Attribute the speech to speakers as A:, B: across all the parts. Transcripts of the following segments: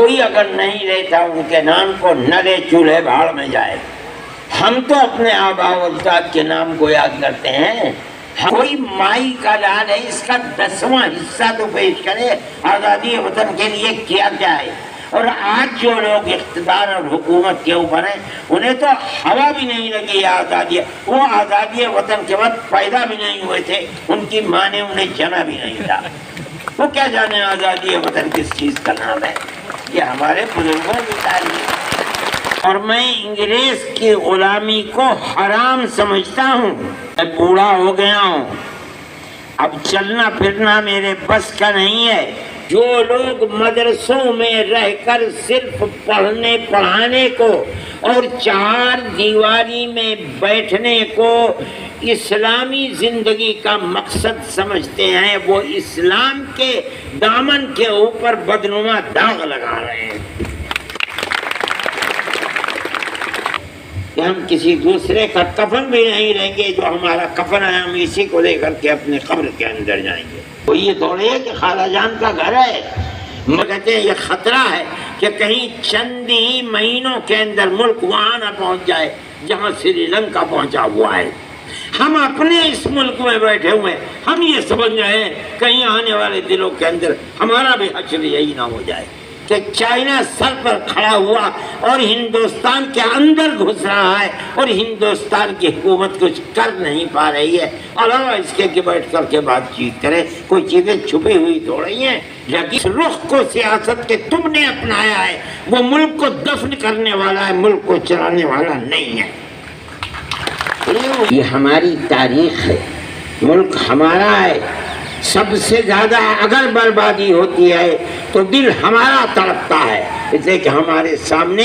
A: کوئی اگر نہیں لیتا ان کے نام کو نہ لے، چولہے بھاڑ میں جائے۔ ہم تو اپنے آباء و اجداد کے نام کو یاد کرتے ہیں۔ کوئی مائی کا لال ہے، اس کا 10واں حصہ تو پیش کرے آزادی وطن کے لیے کیا کیا ہے۔ اور آج جو لوگ اقتدار اور حکومت کے اوپر ہیں انہیں تو ہوا بھی نہیں لگی آزادی، وہ آزادی وطن کے وقت پیدا بھی نہیں ہوئے تھے، ان کی ماں نے انہیں جنا بھی نہیں تھا، وہ کیا جانے آزادی وطن کس چیز کا نام ہے۔ یہ ہمارے بزرگوں کی تاریخ، اور میں انگریز کی غلامی کو حرام سمجھتا ہوں۔ میں بوڑھا ہو گیا ہوں، اب چلنا پھرنا میرے بس کا نہیں ہے۔ جو لوگ مدرسوں میں رہ کر صرف پڑھنے پڑھانے کو اور چار دیواری میں بیٹھنے کو اسلامی زندگی کا مقصد سمجھتے ہیں، وہ اسلام کے دامن کے اوپر بدنما داغ لگا رہے ہیں کہ ہم کسی دوسرے کا کفن بھی نہیں لیں گے، جو ہمارا کفن ہے ہم اسی کو لے کر کے اپنے قبر کے اندر جائیں گے۔ تو یہ تھوڑی ہے کہ خالہ جان کا گھر ہے، کہتے ہیں یہ خطرہ ہے کہ کہیں چند ہی مہینوں کے اندر ملک وہاں نہ پہنچ جائے جہاں سری لنکا پہنچا ہوا ہے۔ ہم اپنے اس ملک میں بیٹھے ہوئے ہیں، ہم یہ سمجھ رہے ہیں کہیں آنے والے دنوں کے اندر ہمارا بھی حشر یہی نہ ہو جائے کہ چائنا سر پر کھڑا ہوا اور ہندوستان کے اندر گھس رہا ہے اور ہندوستان کی حکومت کچھ کر نہیں پا رہی ہے، علاوہ اس کے کہ بیٹھ کر کے بات چیت کرے۔ کوئی چیزیں چھپی ہوئی تو رہی ہیں، لیکن اس رخ کو سیاست کے تم نے اپنایا ہے وہ ملک کو دفن کرنے والا ہے، ملک کو چلانے والا نہیں ہے۔ یہ ہماری تاریخ ہے، ملک ہمارا ہے۔ سب سے زیادہ اگر بربادی ہوتی ہے تو دل ہمارا تڑپتا ہے، اس لیے کہ ہمارے سامنے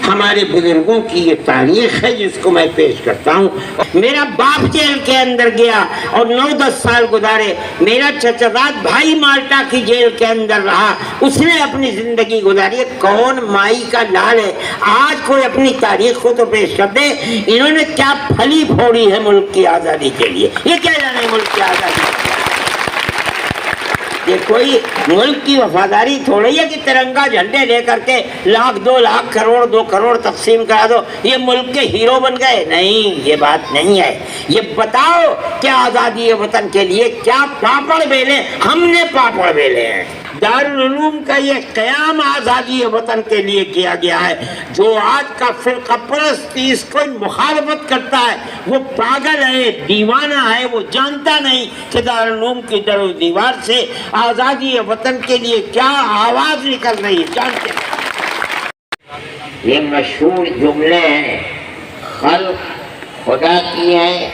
A: ہمارے بزرگوں کی یہ تاریخ ہے جس کو میں پیش کرتا ہوں۔ میرا باپ جیل کے اندر گیا اور 9-10 سال گزارے، میرا چچزاد بھائی مالٹا کی جیل کے اندر رہا، اس نے اپنی زندگی گزاری۔ کون مائی کا لال ہے؟ آج کوئی اپنی تاریخ کو تو پیش کر دے، انہوں نے کیا پھلی پھوڑی ہے ملک کی آزادی کے لیے، یہ کیا جانے ملک کی آزادی۔ یہ کوئی ملک کی وفاداری تھوڑی ہے کہ ترنگا جھنڈے لے کر کے 1,00,000 2,00,000 کروڑ 2 کروڑ تقسیم کرا دو، یہ ملک کے ہیرو بن گئے۔ نہیں، یہ بات نہیں ہے۔ یہ بتاؤ کہ آزادی وطن کے لیے کیا پاپڑ بیلے؟ ہم نے پاپڑ بیلے ہیں۔ دارالعلوم کا یہ قیام آزادی وطن کے لیے کیا گیا ہے۔ جو آج کا فرقہ پرست اس کو مخالفت کرتا ہے وہ پاگل ہے، دیوانہ ہے، وہ جانتا نہیں کہ دارالعلوم کی در و دیوار سے آزادی وطن کے لیے کیا آواز نکل رہی ہے، جانتے ہیں۔ یہ مشہور جملے ہیں، خلق خدا کی ہے،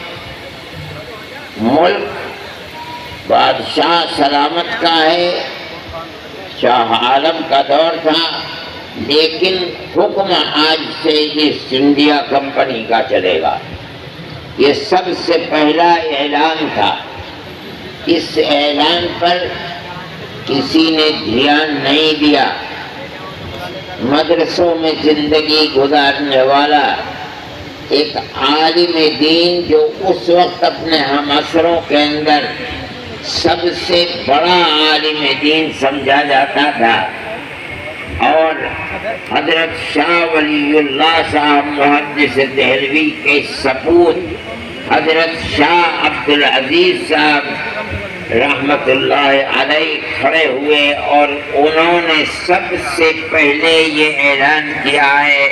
A: ملک بادشاہ سلامت کا ہے، شاہ عالم کا دور تھا، لیکن حکم آج سے ایسٹ انڈیا کمپنی کا چلے گا۔ یہ سب سے پہلا اعلان تھا۔ اس اعلان پر کسی نے دھیان نہیں دیا۔ مدرسوں میں زندگی گزارنے والا ایک عالم دین جو اس وقت اپنے ہم عصروں کے اندر سب سے بڑا عالم دین سمجھا جاتا تھا، اور حضرت شاہ ولی اللہ صاحب محدث دہلوی کے سپوت حضرت شاہ عبدالعزیز صاحب رحمت اللہ علیہ کھڑے ہوئے، اور انہوں نے سب سے پہلے یہ اعلان کیا ہے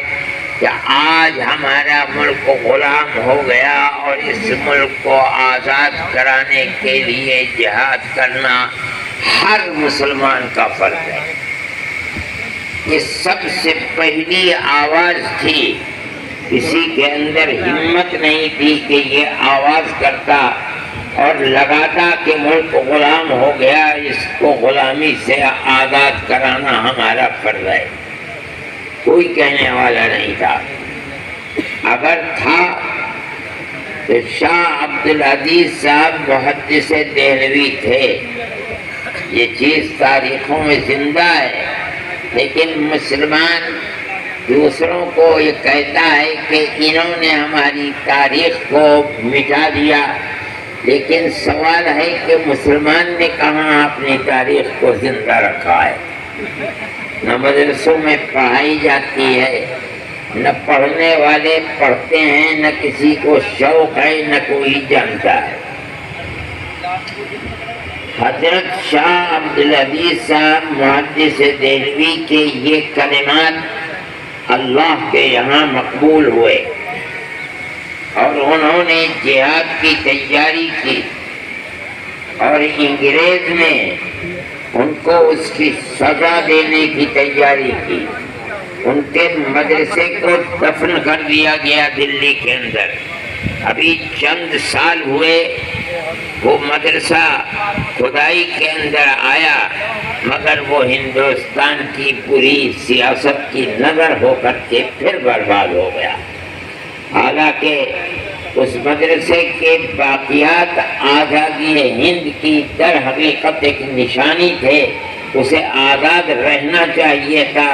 A: کہ آج ہمارا ملک غلام ہو گیا اور اس ملک کو آزاد کرانے کے لیے جہاد کرنا ہر مسلمان کا فرض ہے۔ یہ سب سے پہلی آواز تھی، کسی کے اندر ہمت نہیں تھی کہ یہ آواز کرتا اور لگاتا کہ ملک غلام ہو گیا، اس کو غلامی سے آزاد کرانا ہمارا فرض ہے۔ کوئی کہنے والا نہیں تھا۔ اگر تھا تو شاہ عبدالعزیز صاحب محدث دہلوی تھے۔ یہ چیز تاریخوں میں زندہ ہے، لیکن مسلمان دوسروں کو یہ کہتا ہے کہ انہوں نے ہماری تاریخ کو مٹا دیا، لیکن سوال ہے کہ مسلمان نے کہاں اپنی تاریخ کو زندہ رکھا ہے۔ نہ مدرسوں میں پڑھائی جاتی ہے، نہ پڑھنے والے پڑھتے ہیں، نہ کسی کو شوق ہے، نہ کوئی جانتا ہے۔ حضرت شاہ عبدالعزیز صاحب محدث دہلوی کے یہ کلمات اللہ کے یہاں مقبول ہوئے اور انہوں نے جہاد کی تیاری کی، اور انگریز نے ان کو اس کی سزا دینے کی تیاری کی۔ ان کے مدرسے کو دفن کر دیا گیا دلی کے اندر۔ ابھی چند سال ہوئے وہ مدرسہ کھدائی کے اندر آیا، مگر وہ ہندوستان کی پوری سیاست کی نظر ہو کر کے پھر برباد ہو گیا۔ حالانکہ اس مدرسے کے باقیات آزادی ہند کی در حقیقت ایک نشانی تھے، اسے آزاد رہنا چاہیے تھا،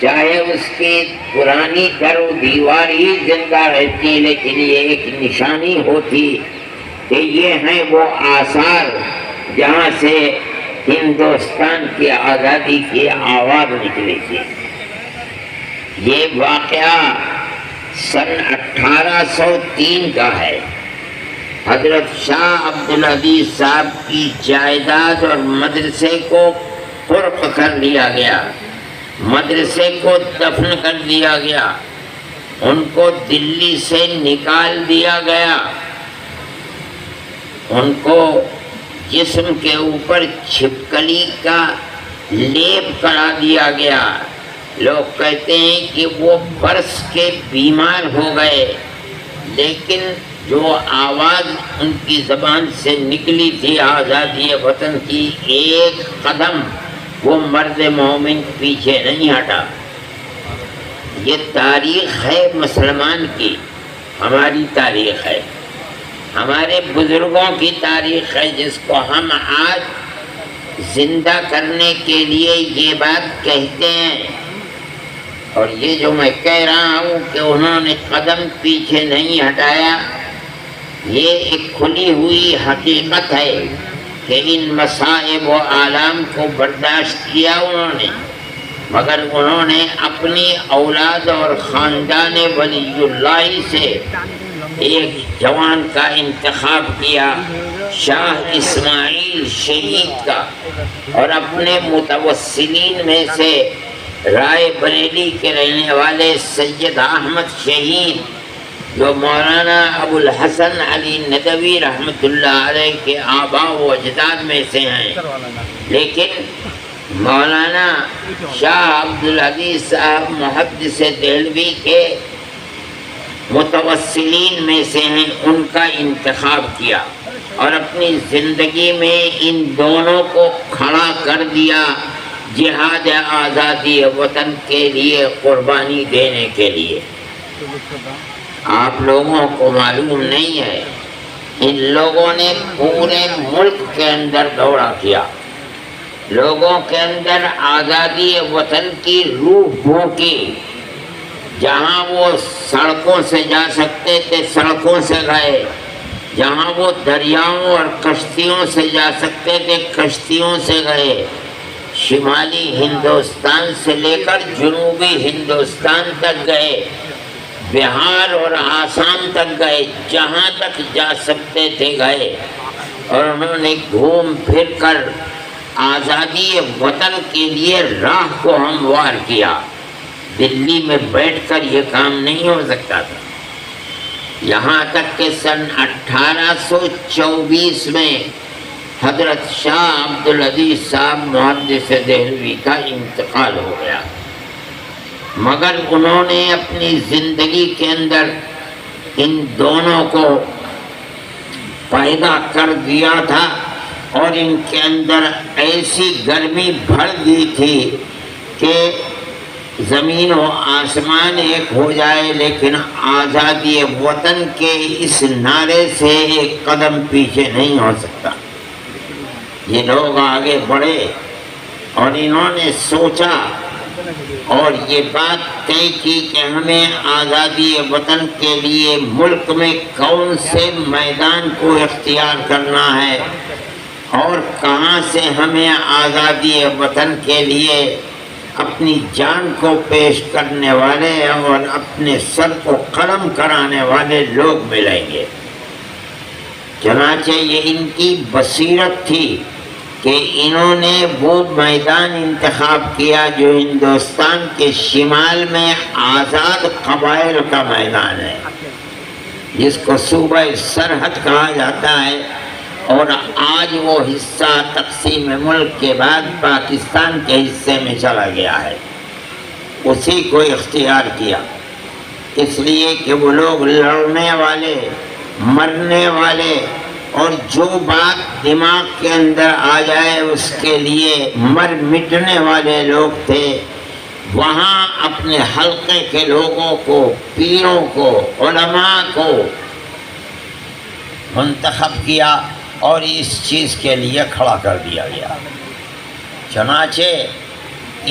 A: چاہے اس کی پرانی در و دیوار ہی زندہ رہتی، لیکن یہ ایک نشانی ہوتی کہ یہ ہیں وہ آثار جہاں سے ہندوستان کی آزادی کی آواز نکلی تھی۔ یہ واقعہ سن 1803 کا ہے۔ حضرت شاہ عبدالعزیز صاحب کی جائیداد اور مدرسے کو فرق کر لیا گیا، مدرسے کو دفن کر دیا گیا، ان کو دلی سے نکال دیا گیا، ان کو جسم کے اوپر چھپکلی کا لیپ کرا دیا گیا۔ لوگ کہتے ہیں کہ وہ برس کے بیمار ہو گئے، لیکن جو آواز ان کی زبان سے نکلی تھی آزادی وطن کی، ایک قدم وہ مرد مومن پیچھے نہیں ہٹا۔ یہ تاریخ ہے مسلمان کی، ہماری تاریخ ہے، ہمارے بزرگوں کی تاریخ ہے، جس کو ہم آج زندہ کرنے کے لیے یہ بات کہتے ہیں۔ اور یہ جو میں کہہ رہا ہوں کہ انہوں نے قدم پیچھے نہیں ہٹایا، یہ ایک کھلی ہوئی حقیقت ہے کہ ان مصائب و آلام کو برداشت کیا انہوں نے، مگر انہوں نے اپنی اولاد اور خاندان ولی اللہ سے ایک جوان کا انتخاب کیا، شاہ اسماعیل شہید کا، اور اپنے متوسلین میں سے رائے بریلی کے رہنے والے سید احمد شہید، جو مولانا ابو الحسن علی ندوی رحمۃ اللہ علیہ کے آباء و اجداد میں سے ہیں، لیکن مولانا شاہ عبدالعزیز صاحب محدث دہلوی کے متوسلین میں سے ہیں، ان کا انتخاب کیا اور اپنی زندگی میں ان دونوں کو کھڑا کر دیا جہاد آزادی وطن کے لیے قربانی دینے کے لیے۔ آپ لوگوں کو معلوم نہیں ہے، ان لوگوں نے پورے ملک کے اندر دورہ کیا، لوگوں کے اندر آزادی وطن کی روح پھونکی، جہاں وہ سڑکوں سے جا سکتے تھے سڑکوں سے گئے، جہاں وہ دریاؤں اور کشتیوں سے جا سکتے تھے کشتیوں سے گئے، شمالی ہندوستان سے لے کر جنوبی ہندوستان تک گئے، بہار اور آسام تک گئے، جہاں تک جا سکتے تھے گئے، اور انہوں نے گھوم پھر کر آزادی وطن کے لیے راہ کو ہموار کیا۔ دلی میں بیٹھ کر یہ کام نہیں ہو سکتا تھا، یہاں تک کہ سن 1824 میں حضرت شاہ عبدالعزیز صاحب محدث دہلوی کا انتقال ہو گیا، مگر انہوں نے اپنی زندگی کے اندر ان دونوں کو پیدا کر دیا تھا، اور ان کے اندر ایسی گرمی بھر دی تھی کہ زمین و آسمان ایک ہو جائے، لیکن آزادی وطن کے اس نعرے سے ایک قدم پیچھے نہیں ہو سکتا۔ یہ لوگ آگے بڑھے اور انہوں نے سوچا اور یہ بات طے کی کہ ہمیں آزادی وطن کے لیے ملک میں کون سے میدان کو اختیار کرنا ہے، اور کہاں سے ہمیں آزادی وطن کے لیے اپنی جان کو پیش کرنے والے اور اپنے سر کو قلم کرانے والے لوگ ملیں گے۔ چنانچہ یہ ان کی بصیرت تھی کہ انہوں نے وہ میدان انتخاب کیا جو ہندوستان کے شمال میں آزاد قبائل کا میدان ہے، جس کو صوبہ سرحد کہا جاتا ہے، اور آج وہ حصہ تقسیم ملک کے بعد پاکستان کے حصے میں چلا گیا ہے۔ اسی کو اختیار کیا، اس لیے کہ وہ لوگ لڑنے والے، مرنے والے، اور جو بات دماغ کے اندر آ جائے اس کے لیے مر مٹنے والے لوگ تھے۔ وہاں اپنے حلقے کے لوگوں کو، پیروں کو، علماء کو منتخب کیا اور اس چیز کے لیے کھڑا کر دیا گیا۔ چنانچہ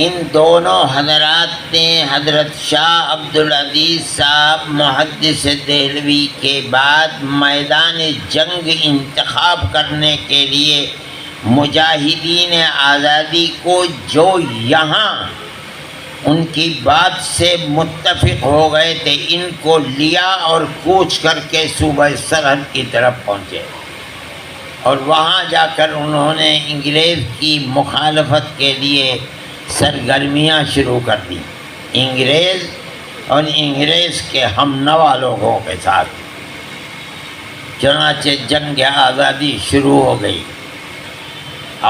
A: ان دونوں حضرات نے حضرت شاہ عبدالعزیز صاحب محدث دہلوی کے بعد میدان جنگ انتخاب کرنے کے لیے مجاہدین آزادی کو جو یہاں ان کی بات سے متفق ہو گئے تھے، ان کو لیا اور کوچ کر کے صوبہ سرحد کی طرف پہنچے، اور وہاں جا کر انہوں نے انگریز کی مخالفت کے لیے سرگرمیاں شروع کر دی، انگریز اور انگریز کے ہم نوا لوگوں کے ساتھ۔ چنانچہ جنگ آزادی شروع ہو گئی،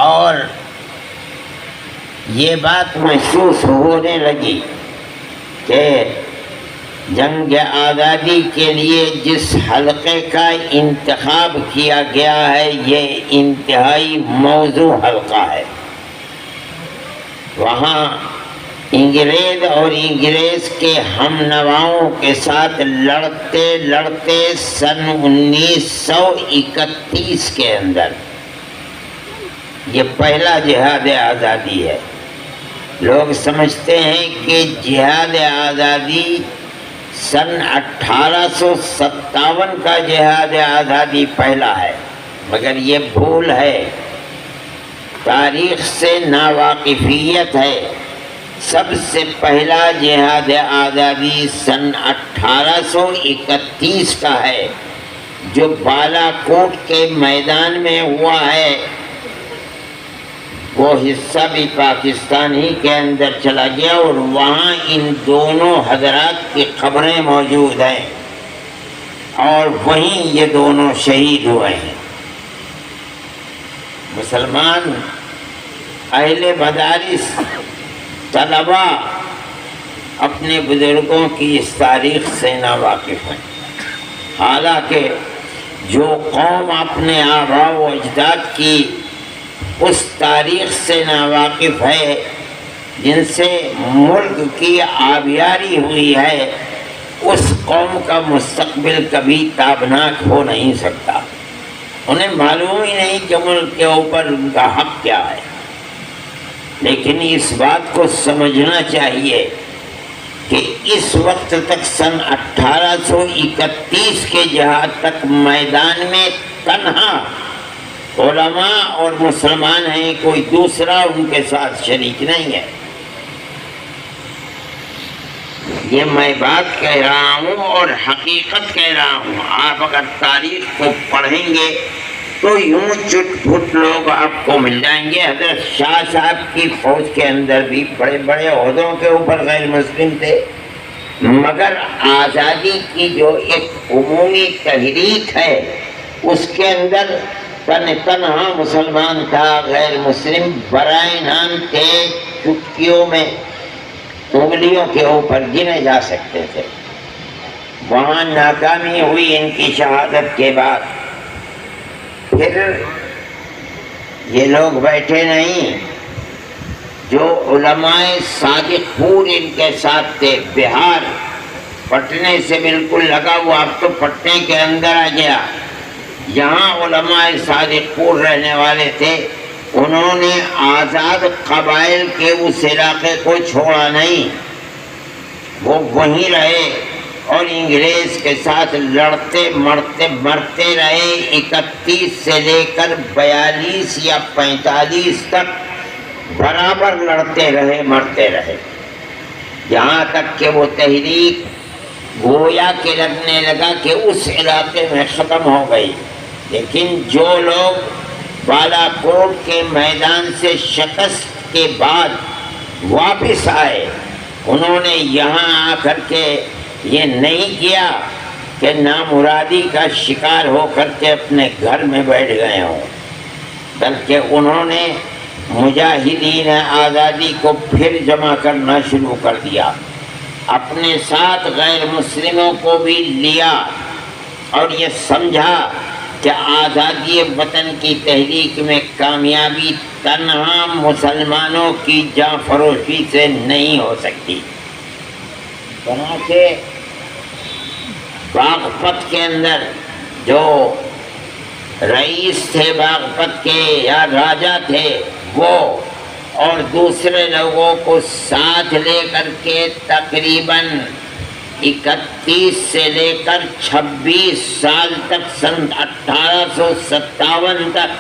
A: اور یہ بات محسوس ہونے لگی کہ جنگ آزادی کے لیے جس حلقے کا انتخاب کیا گیا ہے یہ انتہائی موزوں حلقہ ہے۔ وہاں انگریز اور انگریز کے ہم نواؤں کے ساتھ لڑتے لڑتے سن 1931 کے اندر یہ پہلا جہاد آزادی ہے۔ لوگ سمجھتے ہیں کہ جہاد آزادی سن 1857 کا جہاد آزادی پہلا ہے، مگر یہ بھول ہے، تاریخ سے ناواقفیت ہے۔ سب سے پہلا جہاد آزادی سن 1831 کا ہے، جو بالا کوٹ کے میدان میں ہوا ہے۔ وہ حصہ بھی پاکستان ہی کے اندر چلا گیا، اور وہاں ان دونوں حضرات کی قبریں موجود ہیں، اور وہیں یہ دونوں شہید ہوئے ہیں۔ مسلمان اہل مدارس، طلبا اپنے بزرگوں کی اس تاریخ سے ناواقف ہیں، حالانکہ جو قوم اپنے آباء و اجداد کی اس تاریخ سے ناواقف ہے جن سے ملک کی آبیاری ہوئی ہے، اس قوم کا مستقبل کبھی تابناک ہو نہیں سکتا۔ انہیں معلوم ہی نہیں کہ ملک کے اوپر ان کا حق کیا ہے، لیکن اس بات کو سمجھنا چاہیے کہ اس وقت تک سن 1831 کے جہاد تک میدان میں تنہا علماء اور مسلمان ہیں، کوئی دوسرا ان کے ساتھ شریک نہیں ہے۔ یہ میں بات کہہ رہا ہوں اور حقیقت کہہ رہا ہوں۔ آپ اگر تاریخ کو پڑھیں گے تو یوں چٹ پٹ لوگ آپ کو مل جائیں گے۔ حضرت شاہ صاحب کی فوج کے اندر بھی بڑے بڑے عہدوں کے اوپر غیر مسلم تھے، مگر آزادی کی جو ایک عمومی تحریک ہے اس کے اندر تنہا مسلمان تھا، غیر مسلم برائے نام تھے، چٹکیوں میں انگلیوں کے اوپر گنے جا سکتے تھے۔ وہاں ناکامی ہوئی ان کی شہادت کے بعد۔ پھر یہ لوگ بیٹھے نہیں، جو علماء صادق پور ان کے ساتھ تھے، بہار پٹنے سے بالکل لگا ہوا، اب تو پٹنے کے اندر آ گیا، یہاں علماء صادق پور رہنے والے تھے، انہوں نے آزاد قبائل کے اس علاقے کو چھوڑا نہیں، وہ وہیں رہے اور انگریز کے ساتھ لڑتے مرتے رہے۔ 31 سے لے کر 42 یا 45 تک برابر لڑتے رہے، مرتے رہے، یہاں تک کہ وہ تحریک گویا کہ لگنے لگا کہ اس علاقے میں ختم ہو گئی۔ لیکن جو لوگ بالا کوٹ کے میدان سے شکست کے بعد واپس آئے، انہوں نے یہاں آ کر کے یہ نہیں کیا کہ نامرادی کا شکار ہو کر کے اپنے گھر میں بیٹھ گئے ہوں، بلکہ انہوں نے مجاہدین آزادی کو پھر جمع کرنا شروع کر دیا، اپنے ساتھ غیر مسلموں کو بھی لیا اور یہ سمجھا کہ آزادی وطن کی تحریک میں کامیابی تنہا مسلمانوں کی جاں فروشی سے نہیں ہو سکتی۔ چنانچہ باغپت کے اندر جو رئیس تھے باغپت کے یا راجا تھے، وہ اور دوسرے لوگوں کو ساتھ لے کر کے تقریباً 31 سے لے کر 26 سال تک سن 1857 تک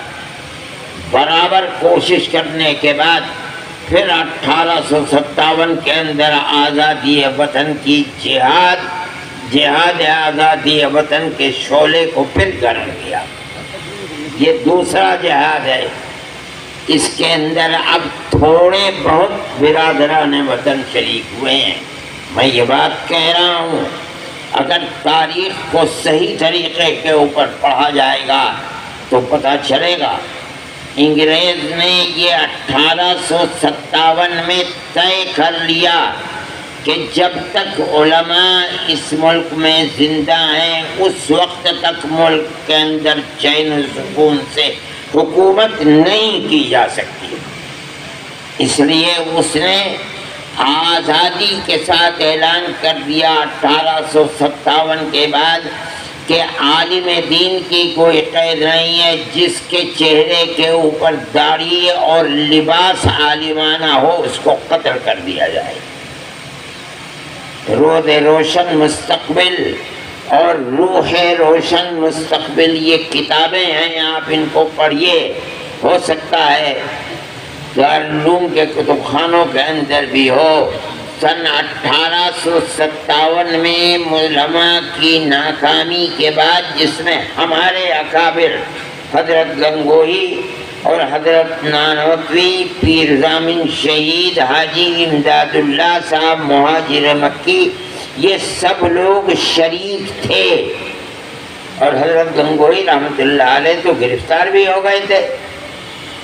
A: برابر کوشش کرنے کے بعد پھر 1857 کے اندر آزادی وطن کی جہاد آزادی وطن کے شعلے کو پھر گرم کیا۔ یہ دوسرا جہاد ہے، اس کے اندر اب تھوڑے بہت برادران وطن شریک ہوئے ہیں۔ میں یہ بات کہہ رہا ہوں، اگر تاریخ کو صحیح طریقے کے اوپر پڑھا جائے گا تو پتہ چلے گا انگریز نے یہ 1857 میں طے کر لیا کہ جب تک علماء اس ملک میں زندہ ہیں اس وقت تک ملک کے اندر چین و سکون سے حکومت نہیں کی جا سکتی۔ اس لیے اس نے آزادی کے ساتھ اعلان کر دیا 1857 کے بعد کہ عالم دین کی کوئی قید نہیں ہے، جس کے چہرے کے اوپر داڑھی اور لباس عالمانہ ہو اس کو قتل کر دیا جائے۔ رود روشن مستقبل اور روح روشن مستقبل یہ کتابیں ہیں، آپ ان کو پڑھیے، ہو سکتا ہے دارالعلوم کے کتب خانوں کے اندر بھی ہو۔ سن 1857 میں علماء کی ناکامی کے بعد، جس میں ہمارے اکابر حضرت گنگوہی اور حضرت نانوتوی، پیر زامن شہید حاجی امداد اللہ صاحب مہاجر مکی، یہ سب لوگ شریک تھے، اور حضرت گنگوہی رحمۃ اللہ علیہ تو گرفتار بھی ہو گئے تھے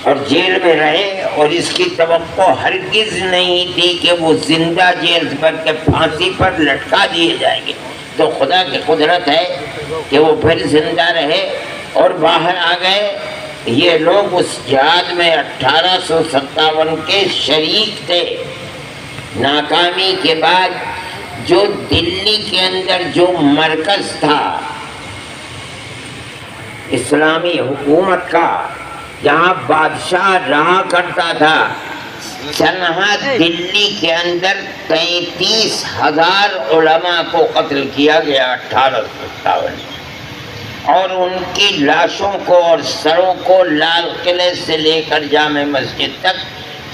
A: اور جیل میں رہے، اور اس کی توقع ہرگز نہیں تھی کہ وہ زندہ جیل پر کے پھانسی پر لٹکا دیے جائیں گے۔ تو خدا کی قدرت ہے کہ وہ پھر زندہ رہے اور باہر آ گئے۔ یہ لوگ اس جہاد میں 1857 کے شریک تھے۔ ناکامی کے بعد جو دلی کے اندر جو مرکز تھا اسلامی حکومت کا، جہاں بادشاہ رہا کرتا تھا، سنہا دلی کے اندر 33,000 علماء کو قتل کیا گیا 1857 میں، اور ان کی لاشوں کو اور سروں کو لال قلعے سے لے کر جامع مسجد تک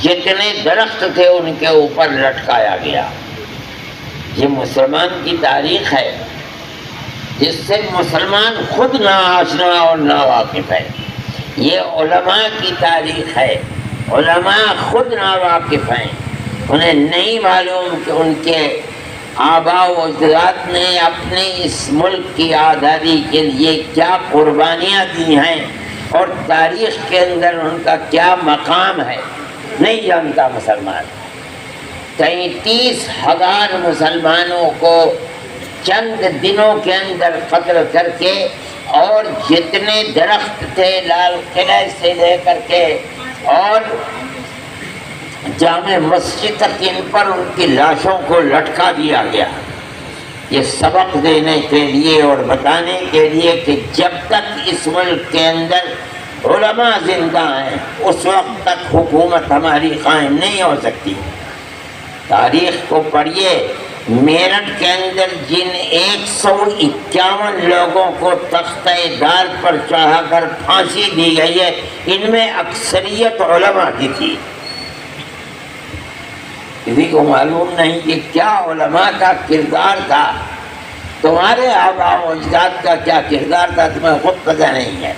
A: جتنے درخت تھے ان کے اوپر لٹکایا گیا۔ یہ مسلمان کی تاریخ ہے جس سے مسلمان خود نہ آشنا اور نہ واقف ہے۔ یہ علماء کی تاریخ ہے، علماء خود ناواقف ہیں، انہیں نہیں معلوم کہ ان کے آباء و اجداد نے اپنے اس ملک کی آزادی کے لیے کیا قربانیاں دی ہیں اور تاریخ کے اندر ان کا کیا مقام ہے، نہیں جانتا مسلمان۔ 33,000 مسلمانوں کو چند دنوں کے اندر قتل کر کے، اور جتنے درخت تھے لال قلعے سے لے کر کے اور جامع مسجد تک، ان پر ان کی لاشوں کو لٹکا دیا گیا۔ یہ سبق دینے کے لیے اور بتانے کے لیے کہ جب تک اس ملک کے اندر علماء زندہ ہیں اس وقت تک حکومت ہماری قائم نہیں ہو سکتی۔ تاریخ کو پڑھیے، میرٹھ کے اندر جن 151 لوگوں کو تختہ دار پر چڑھا کر پھانسی دی گئی ہے، ان میں اکثریت علماء کی تھی۔ کسی کو معلوم نہیں کہ کیا علماء کا کردار تھا، تمہارے آباء و اجداد کا کیا کردار تھا تمہیں خود پتہ نہیں ہے۔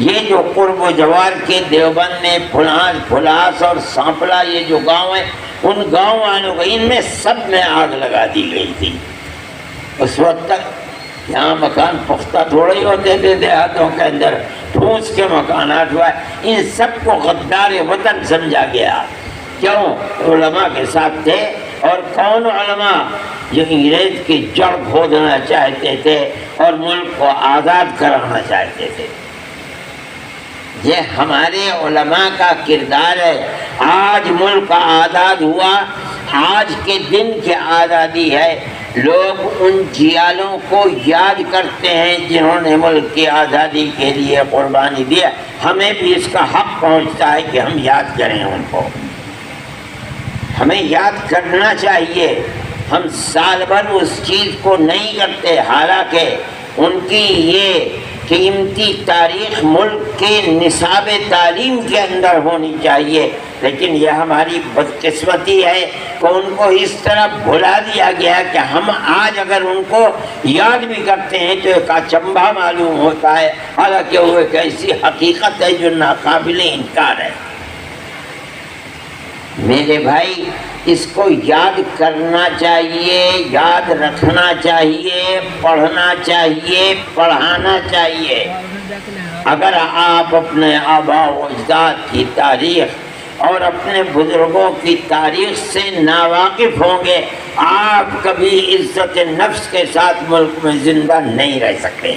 A: یہ جو قرب و جوار کے دیوبند میں پھلاس اور سانپلا یہ جو گاؤں ہیں، ان گاؤں والوں کو ان میں سب میں آگ لگا دی گئی تھی۔ اس وقت تک یہاں مکان پختہ تھوڑے ہی ہوتے تھے دیہاتوں کے اندر، ٹھوس کے مکانات ہوا، ان سب کو غدار وطن سمجھا گیا۔ کیوں؟ علماء کے ساتھ تھے، اور کون علماء؟ جو انگریز کی جڑ کھودنا چاہتے تھے اور ملک کو آزاد کرانا چاہتے تھے۔ یہ ہمارے علماء کا کردار ہے۔ آج ملک آزاد ہوا، آج کے دن کی آزادی ہے، لوگ ان جیالوں کو یاد کرتے ہیں جنہوں نے ملک کی آزادی کے لیے قربانی دیا۔ ہمیں بھی اس کا حق پہنچتا ہے کہ ہم یاد کریں ان کو، ہمیں یاد کرنا چاہیے۔ ہم سال بھر اس چیز کو نہیں کرتے، حالانکہ ان کی یہ قیمتی تاریخ ملک کے نصاب تعلیم کے اندر ہونی چاہیے، لیکن یہ ہماری بدقسمتی ہے کہ ان کو اس طرح بھلا دیا گیا کہ ہم آج اگر ان کو یاد بھی کرتے ہیں تو ایک اچنبھا معلوم ہوتا ہے، حالانکہ وہ ایک ایسی حقیقت ہے جو ناقابل انکار ہے۔ میرے بھائی، اس کو یاد کرنا چاہیے، یاد رکھنا چاہیے، پڑھنا چاہیے، پڑھانا چاہیے۔ اگر آپ اپنے آباء و اجداد کی تاریخ اور اپنے بزرگوں کی تاریخ سے ناواقف ہوں گے، آپ کبھی عزت نفس کے ساتھ ملک میں زندہ نہیں رہ سکتے۔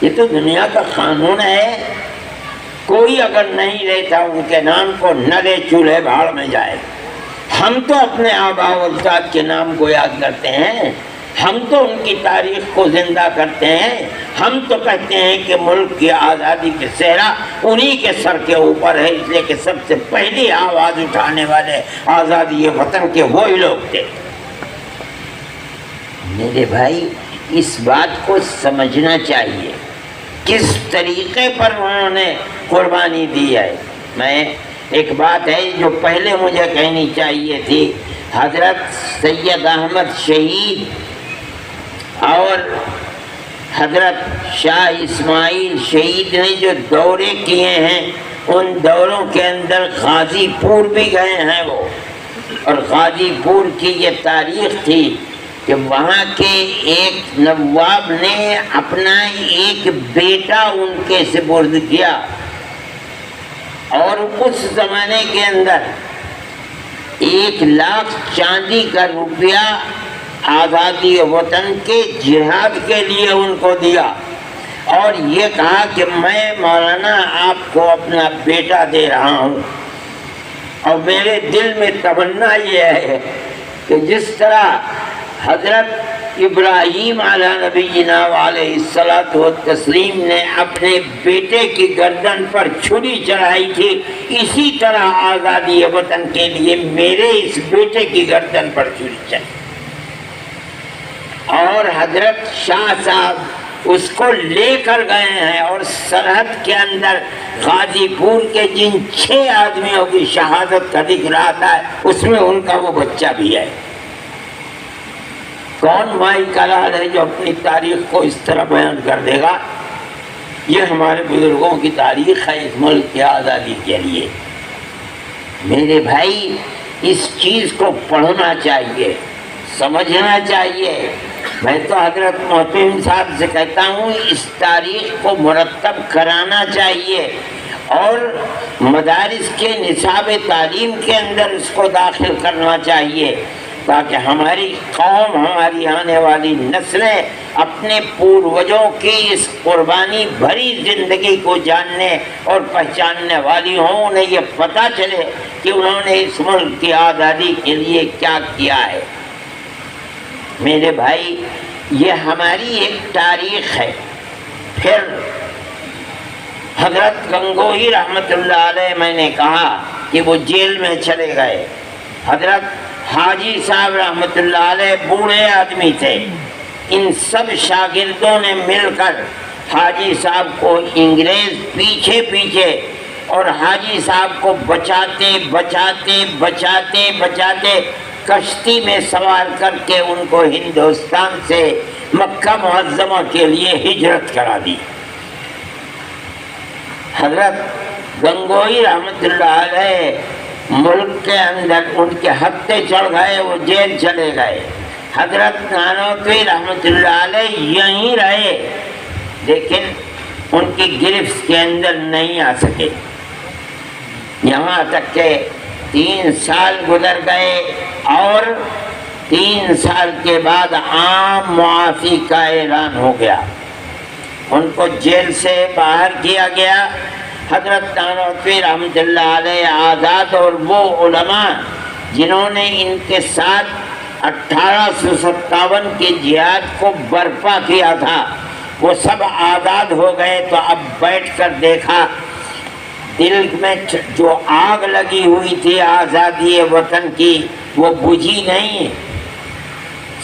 A: یہ تو دنیا کا قانون ہے، کوئی اگر نہیں لیتا ان کے نام کو، نہ لے چولہے بھاڑ میں جائے۔ ہم تو اپنے آباء و اجداد کے نام کو یاد کرتے ہیں، ہم تو ان کی تاریخ کو زندہ کرتے ہیں، ہم تو کہتے ہیں کہ ملک کی آزادی کے صحرا انہی کے سر کے اوپر ہے، اس لیے کہ سب سے پہلی آواز اٹھانے والے آزادی وطن کے وہی لوگ تھے۔ میرے بھائی، اس بات کو سمجھنا چاہیے کس طریقے پر انہوں نے قربانی دی ہے۔ میں ایک بات ہے جو پہلے مجھے کہنی چاہیے تھی، حضرت سید احمد شہید اور حضرت شاہ اسماعیل شہید نے جو دورے کیے ہیں، ان دوروں کے اندر غازی پور بھی گئے ہیں وہ، اور غازی پور کی یہ تاریخ تھی کہ وہاں کے ایک نواب نے اپنا ایک بیٹا ان کے سپرد کیا، اور اس زمانے کے اندر 1,00,000 چاندی کا روپیہ آزادی وطن کے جہاد کے لیے ان کو دیا، اور یہ کہا کہ میں مولانا آپ کو اپنا بیٹا دے رہا ہوں، اور میرے دل میں تمنا یہ ہے کہ جس طرح حضرت ابراہیم علیہ نبینا علیہ الصلوۃ والتسلیم نے اپنے بیٹے کی گردن پر چھری چڑھائی تھی، اسی طرح آزادی وطن کے لیے میرے اس بیٹے کی گردن پر چھری چڑھی، اور حضرت شاہ صاحب اس کو لے کر گئے ہیں، اور سرحد کے اندر غازی پور کے جن 6 آدمیوں کی شہادت کا ذکر آتا ہے، اس میں ان کا وہ بچہ بھی ہے۔ کون مائی کلال ہے جو اپنی تاریخ کو اس طرح بیان کر دے گا؟ یہ ہمارے بزرگوں کی تاریخ ہے اس ملک کی آزادی کے لیے۔ میرے بھائی، اس چیز کو پڑھنا چاہیے، سمجھنا چاہیے۔ میں تو حضرت محترم صاحب سے کہتا ہوں اس تاریخ کو مرتب کرانا چاہیے، اور مدارس کے نصاب تعلیم کے اندر اس کو داخل کرنا چاہیے، تاکہ ہماری قوم، ہماری آنے والی نسلیں اپنے پوروجوں کی اس قربانی بھری زندگی کو جاننے اور پہچاننے والی ہوں، انہیں یہ پتہ چلے کہ انہوں نے اس ملک کی آزادی کے لیے کیا کیا ہے۔ میرے بھائی، یہ ہماری ایک تاریخ ہے۔ پھر حضرت گنگوہی رحمت اللہ علیہ، میں نے کہا کہ وہ جیل میں چلے گئے۔ حضرت حاجی صاحب رحمت اللہ علیہ بوڑھے آدمی تھے، ان سب شاگردوں نے مل کر حاجی صاحب کو انگریز پیچھے پیچھے اور حاجی صاحب کو بچاتے بچاتے بچاتے بچاتے کشتی میں سوار کر کے ان کو ہندوستان سے مکہ معظمہ کے لیے ہجرت کرا دی۔ حضرت گنگوئی رحمت اللہ علیہ ملک کے اندر ان کے ہتھے چڑھ گئے، وہ جیل چلے گئے۔ حضرت نانوتوی رحمت اللہ علیہ یہیں رہے لیکن ان کی گرفت کے اندر نہیں آ سکے، یہاں تک کہ 3 سال گزر گئے اور 3 سال کے بعد عام معافی کا اعلان ہو گیا، ان کو جیل سے باہر کیا گیا۔ حضرت نانوتوی رحمت اللہ علیہ آزاد اور وہ علماء جنہوں نے ان کے ساتھ 1857 کے جہاد کو برپا کیا تھا وہ سب آزاد ہو گئے۔ تو اب بیٹھ کر دیکھا دل میں جو آگ لگی ہوئی تھی آزادی وطن کی وہ بجھی نہیں،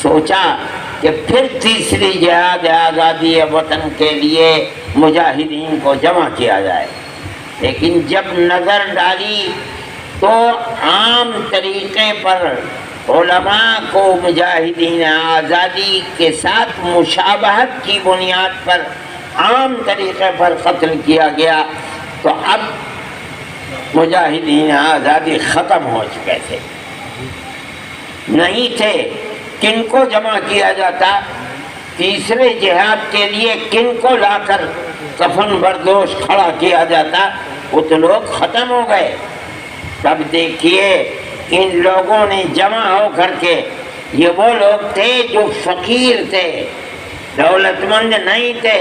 A: سوچا کہ پھر تیسری جہاد آزادی وطن کے لیے مجاہدین کو جمع کیا جائے، لیکن جب نظر ڈالی تو عام طریقے پر علماء کو مجاہدین آزادی کے ساتھ مشابہت کی بنیاد پر عام طریقے پر قتل کیا گیا، تو اب مجاہدین آزادی ختم ہو چکے تھے، نہیں تھے۔ کن کو جمع کیا جاتا؟ تیسرے جہاد کے لیے کن کو لا کر کفن بردوش کھڑا کیا جاتا؟ وہ تو لوگ ختم ہو گئے۔ تب دیکھیے ان لوگوں نے جمع ہو کر کے، یہ وہ لوگ تھے جو فقیر تھے، دولت مند نہیں تھے،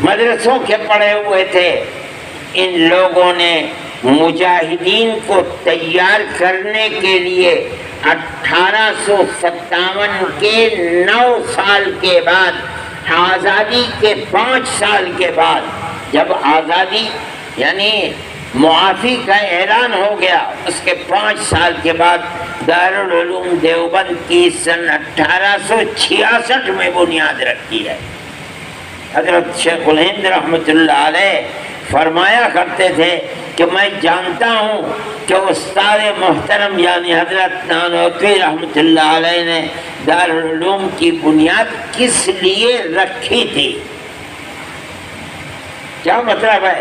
A: مدرسوں کے پڑھے ہوئے تھے، ان لوگوں نے مجاہدین کو تیار کرنے کے لیے 1857 کے 9 سال کے بعد، آزادی کے 5 سال کے بعد، جب آزادی یعنی معافی کا اعلان ہو گیا، اس کے 5 سال کے بعد دارالعلوم دیوبند کی سن 1866 میں بنیاد رکھی ہے۔ حضرت شیخ الہند رحمت اللہ علیہ فرمایا کرتے تھے کہ میں جانتا ہوں کہ استاد محترم یعنی حضرت نانوتوی رحمت اللہ علیہ نے دارالعلوم کی بنیاد کس لیے رکھی تھی۔ کیا مطلب ہے؟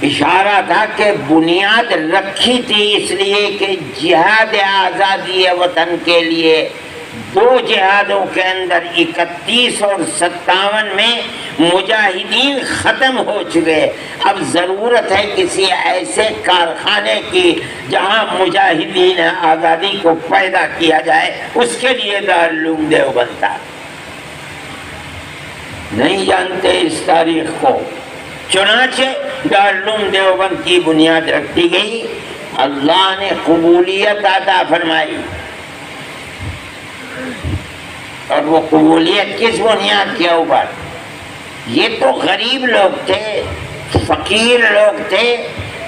A: اشارہ تھا کہ بنیاد رکھی تھی اس لیے کہ جہاد آزادی وطن کے لیے 2 جہادوں کے اندر 31 اور 57 میں مجاہدین ختم ہو چکے، اب ضرورت ہے کسی ایسے کارخانے کی جہاں مجاہدین آزادی کو پیدا کیا جائے، اس کے لیے دارالعلوم دیوبند تھا۔ نہیں جانتے اس تاریخ کو، چنانچہ دارالعلوم دیوبند کی بنیاد رکھی گئی، اللہ نے قبولیت عطا فرمائی، اور وہ قبولیت کس بنیاد کے اوپر؟ یہ تو غریب لوگ تھے، فقیر لوگ تھے،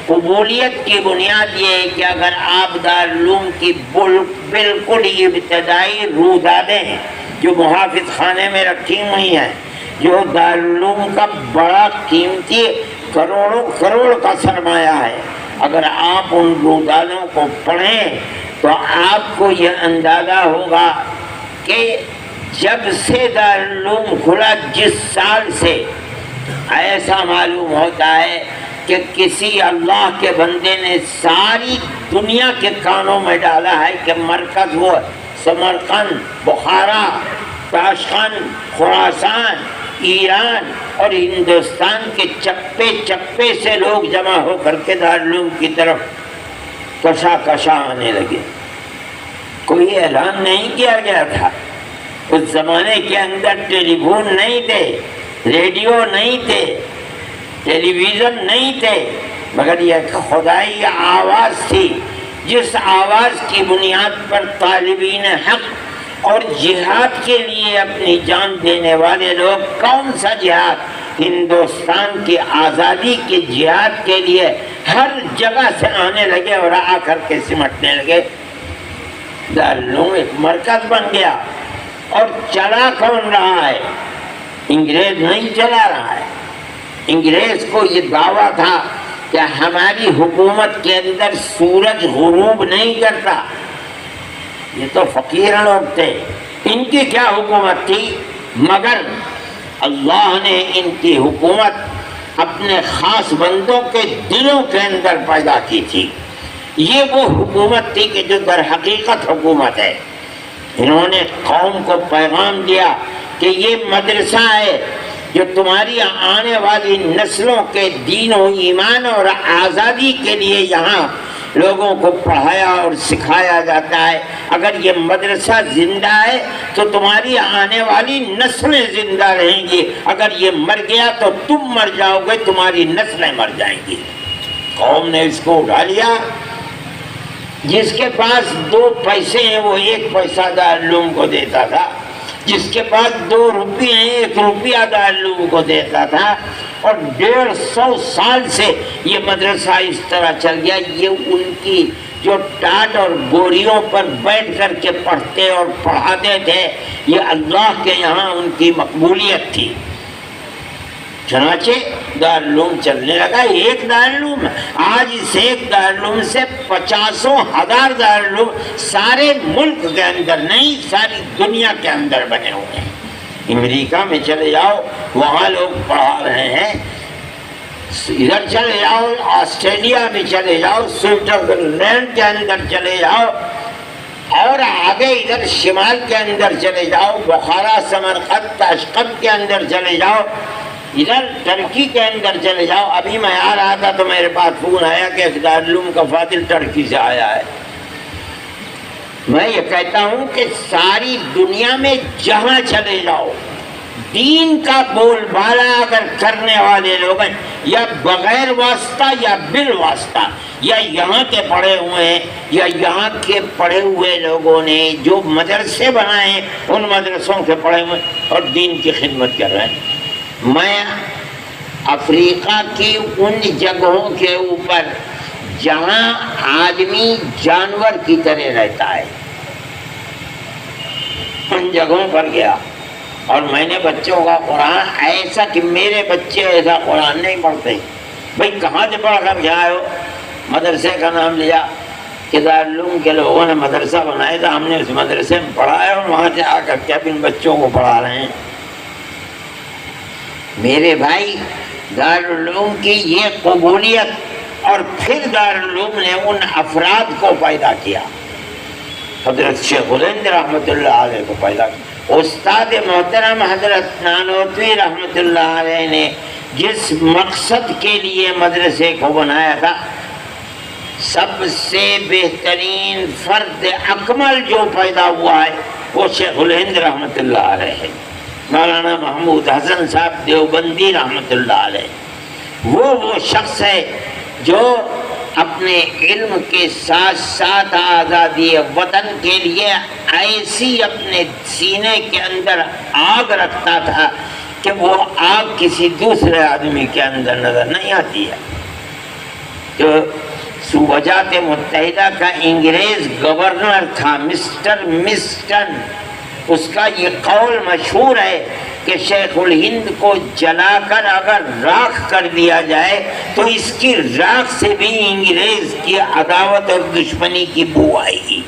A: قبولیت کی بنیاد یہ ہے کہ اگر آپ دارالعلوم کی بالکل ابتدائی رودادیں جو محافظ خانے میں رکھی ہوئی ہیں، جو دارالعلوم کا بڑا قیمتی کروڑوں کروڑ کا سرمایہ ہے، اگر آپ ان رودادوں کو پڑھیں تو آپ کو یہ اندازہ ہوگا کہ جب سے دارالعلوم کھلا جس سال سے، ایسا معلوم ہوتا ہے کہ کسی اللہ کے بندے نے ساری دنیا کے کانوں میں ڈالا ہے کہ مرکز وہ سمرقند، بخارا، تاشقند، خراسان، ایران اور ہندوستان کے چپے چپے سے لوگ جمع ہو کر کے دارالعلوم کی طرف کشا کشا آنے لگے۔ کوئی اعلان نہیں کیا گیا تھا، اس زمانے کے اندر ٹیلی فون نہیں تھے، ریڈیو نہیں تھے، ٹیلی ویژن نہیں تھے، مگر یہ خدائی آواز تھی، جس آواز کی بنیاد پر طالبین حق اور جہاد کے لیے اپنی جان دینے والے لوگ، کون سا جہاد؟ ہندوستان کی آزادی کے جہاد کے لیے ہر جگہ سے آنے لگے اور آ کر کے سمٹنے لگے۔ دارالعلوم ایک مرکز بن گیا، اور چلا کون رہا ہے؟ انگریز نہیں چلا رہا ہے۔ انگریز کو یہ دعویٰ تھا کہ ہماری حکومت کے اندر سورج غروب نہیں کرتا. یہ تو فقیر لوگ تھے، ان کی کیا حکومت تھی؟ مگر اللہ نے ان کی حکومت اپنے خاص بندوں کے دلوں کے اندر پیدا کی تھی. یہ وہ حکومت تھی کہ جو در حقیقت حکومت ہے. انہوں نے قوم کو پیغام دیا کہ یہ مدرسہ ہے جو تمہاری آنے والی نسلوں کے دین و ایمان اور آزادی کے لیے یہاں لوگوں کو پڑھایا اور سکھایا جاتا ہے. اگر یہ مدرسہ زندہ ہے تو تمہاری آنے والی نسلیں زندہ رہیں گی. اگر یہ مر گیا تو تم مر جاؤ گے، تمہاری نسلیں مر جائیں گی. قوم نے اس کو اٹھا لیا. جس کے پاس 2 پیسے ہیں وہ 1 پیسہ دارالعلوم کو دیتا تھا، جس کے پاس 2 روپے ہیں 1 روپیہ دارالعلوم کو دیتا تھا. اور 150 سال سے یہ مدرسہ اس طرح چل گیا. یہ ان کی جو ٹاٹ اور بوریوں پر بیٹھ کر کے پڑھتے اور پڑھاتے تھے، یہ اللہ کے یہاں ان کی مقبولیت تھی. چنانچہ دارالعلوم چلنے لگا. ایک دارالعلوم، آج اس ایک دارالعلوم سے 50,000 دارالعلوم سارے ملک کے اندر نہیں، ساری دنیا کے اندر بنے ہوئے ہیں. امریکہ میں چلے جاؤ، وہاں لوگ پڑھا رہے ہیں. ادھر چلے جاؤ، آسٹریلیا میں چلے جاؤ، سوئٹزرلینڈ کے اندر چلے جاؤ، اور آگے ادھر شمال کے اندر چلے جاؤ، بخارا، سمرقند، تاشقند کے اندر چلے جاؤ، ادھر ٹرکی کے اندر چلے جاؤ. ابھی میں آ رہا تھا تو میرے پاس فون آیا کہ ایک دارالعلوم کا فاضل ٹرکی سے آیا ہے. میں یہ کہتا ہوں کہ ساری دنیا میں جہاں چلے جاؤ، دین کا بول بالا اگر کرنے والے لوگ ہیں، یا بغیر واسطہ یا بالواسطہ، یا یہاں کے پڑھے ہوئے ہیں یا یہاں کے پڑھے ہوئے لوگوں نے جو مدرسے بنائے ہیں، ان مدرسوں کے پڑھے ہوئے اور دین کی خدمت کر رہے ہیں. میں افریقہ کی ان جگہوں کے اوپر جہاں آدمی جانور کی طرح رہتا ہے، ان جگہوں پر گیا اور میں نے بچوں کا قرآن ایسا کہ میرے بچے ایسا قرآن نہیں پڑھتے. بھئی کہاں سے پڑھ کر کے آئے ہو؟ مدرسے کا نام لیا کہ دارالعلوم کے لوگوں نے مدرسہ بنایا تھا، ہم نے اس مدرسے میں پڑھا ہے اور وہاں سے آ کر کے اپنے بچوں کو پڑھا رہے ہیں. میرے بھائی، دارالعلوم کی یہ قبولیت اور پھر دارالعلوم نے ان افراد کو پیدا کیا. حضرت شیخ الہند رحمۃ اللہ علیہ کو پیدا کیا. استاد محترم حضرت نانوتوی رحمۃ اللہ علیہ نے جس مقصد کے لیے مدرسے کو بنایا تھا، سب سے بہترین فرد اکمل جو پیدا ہوا ہے وہ شیخ الہند رحمۃ اللہ علیہ ہے. مولانا محمود حسن صاحب دیوبندی رحمۃ اللہ علیہ وہ شخص ہے جو اپنے علم کے ساتھ ساتھ آزادی وطن کے لیے ایسی اپنے سینے کے اندر آگ رکھتا تھا کہ وہ آگ کسی دوسرے آدمی کے اندر نظر نہیں آتی ہے. جو صوبات متحدہ کا انگریز گورنر تھا مسٹر مسٹن، اس کا یہ قول مشہور ہے کہ شیخ الہند کو جلا کر اگر راکھ کر دیا جائے تو اس کی راکھ سے بھی انگریز کی عداوت اور دشمنی کی بو آئے گی.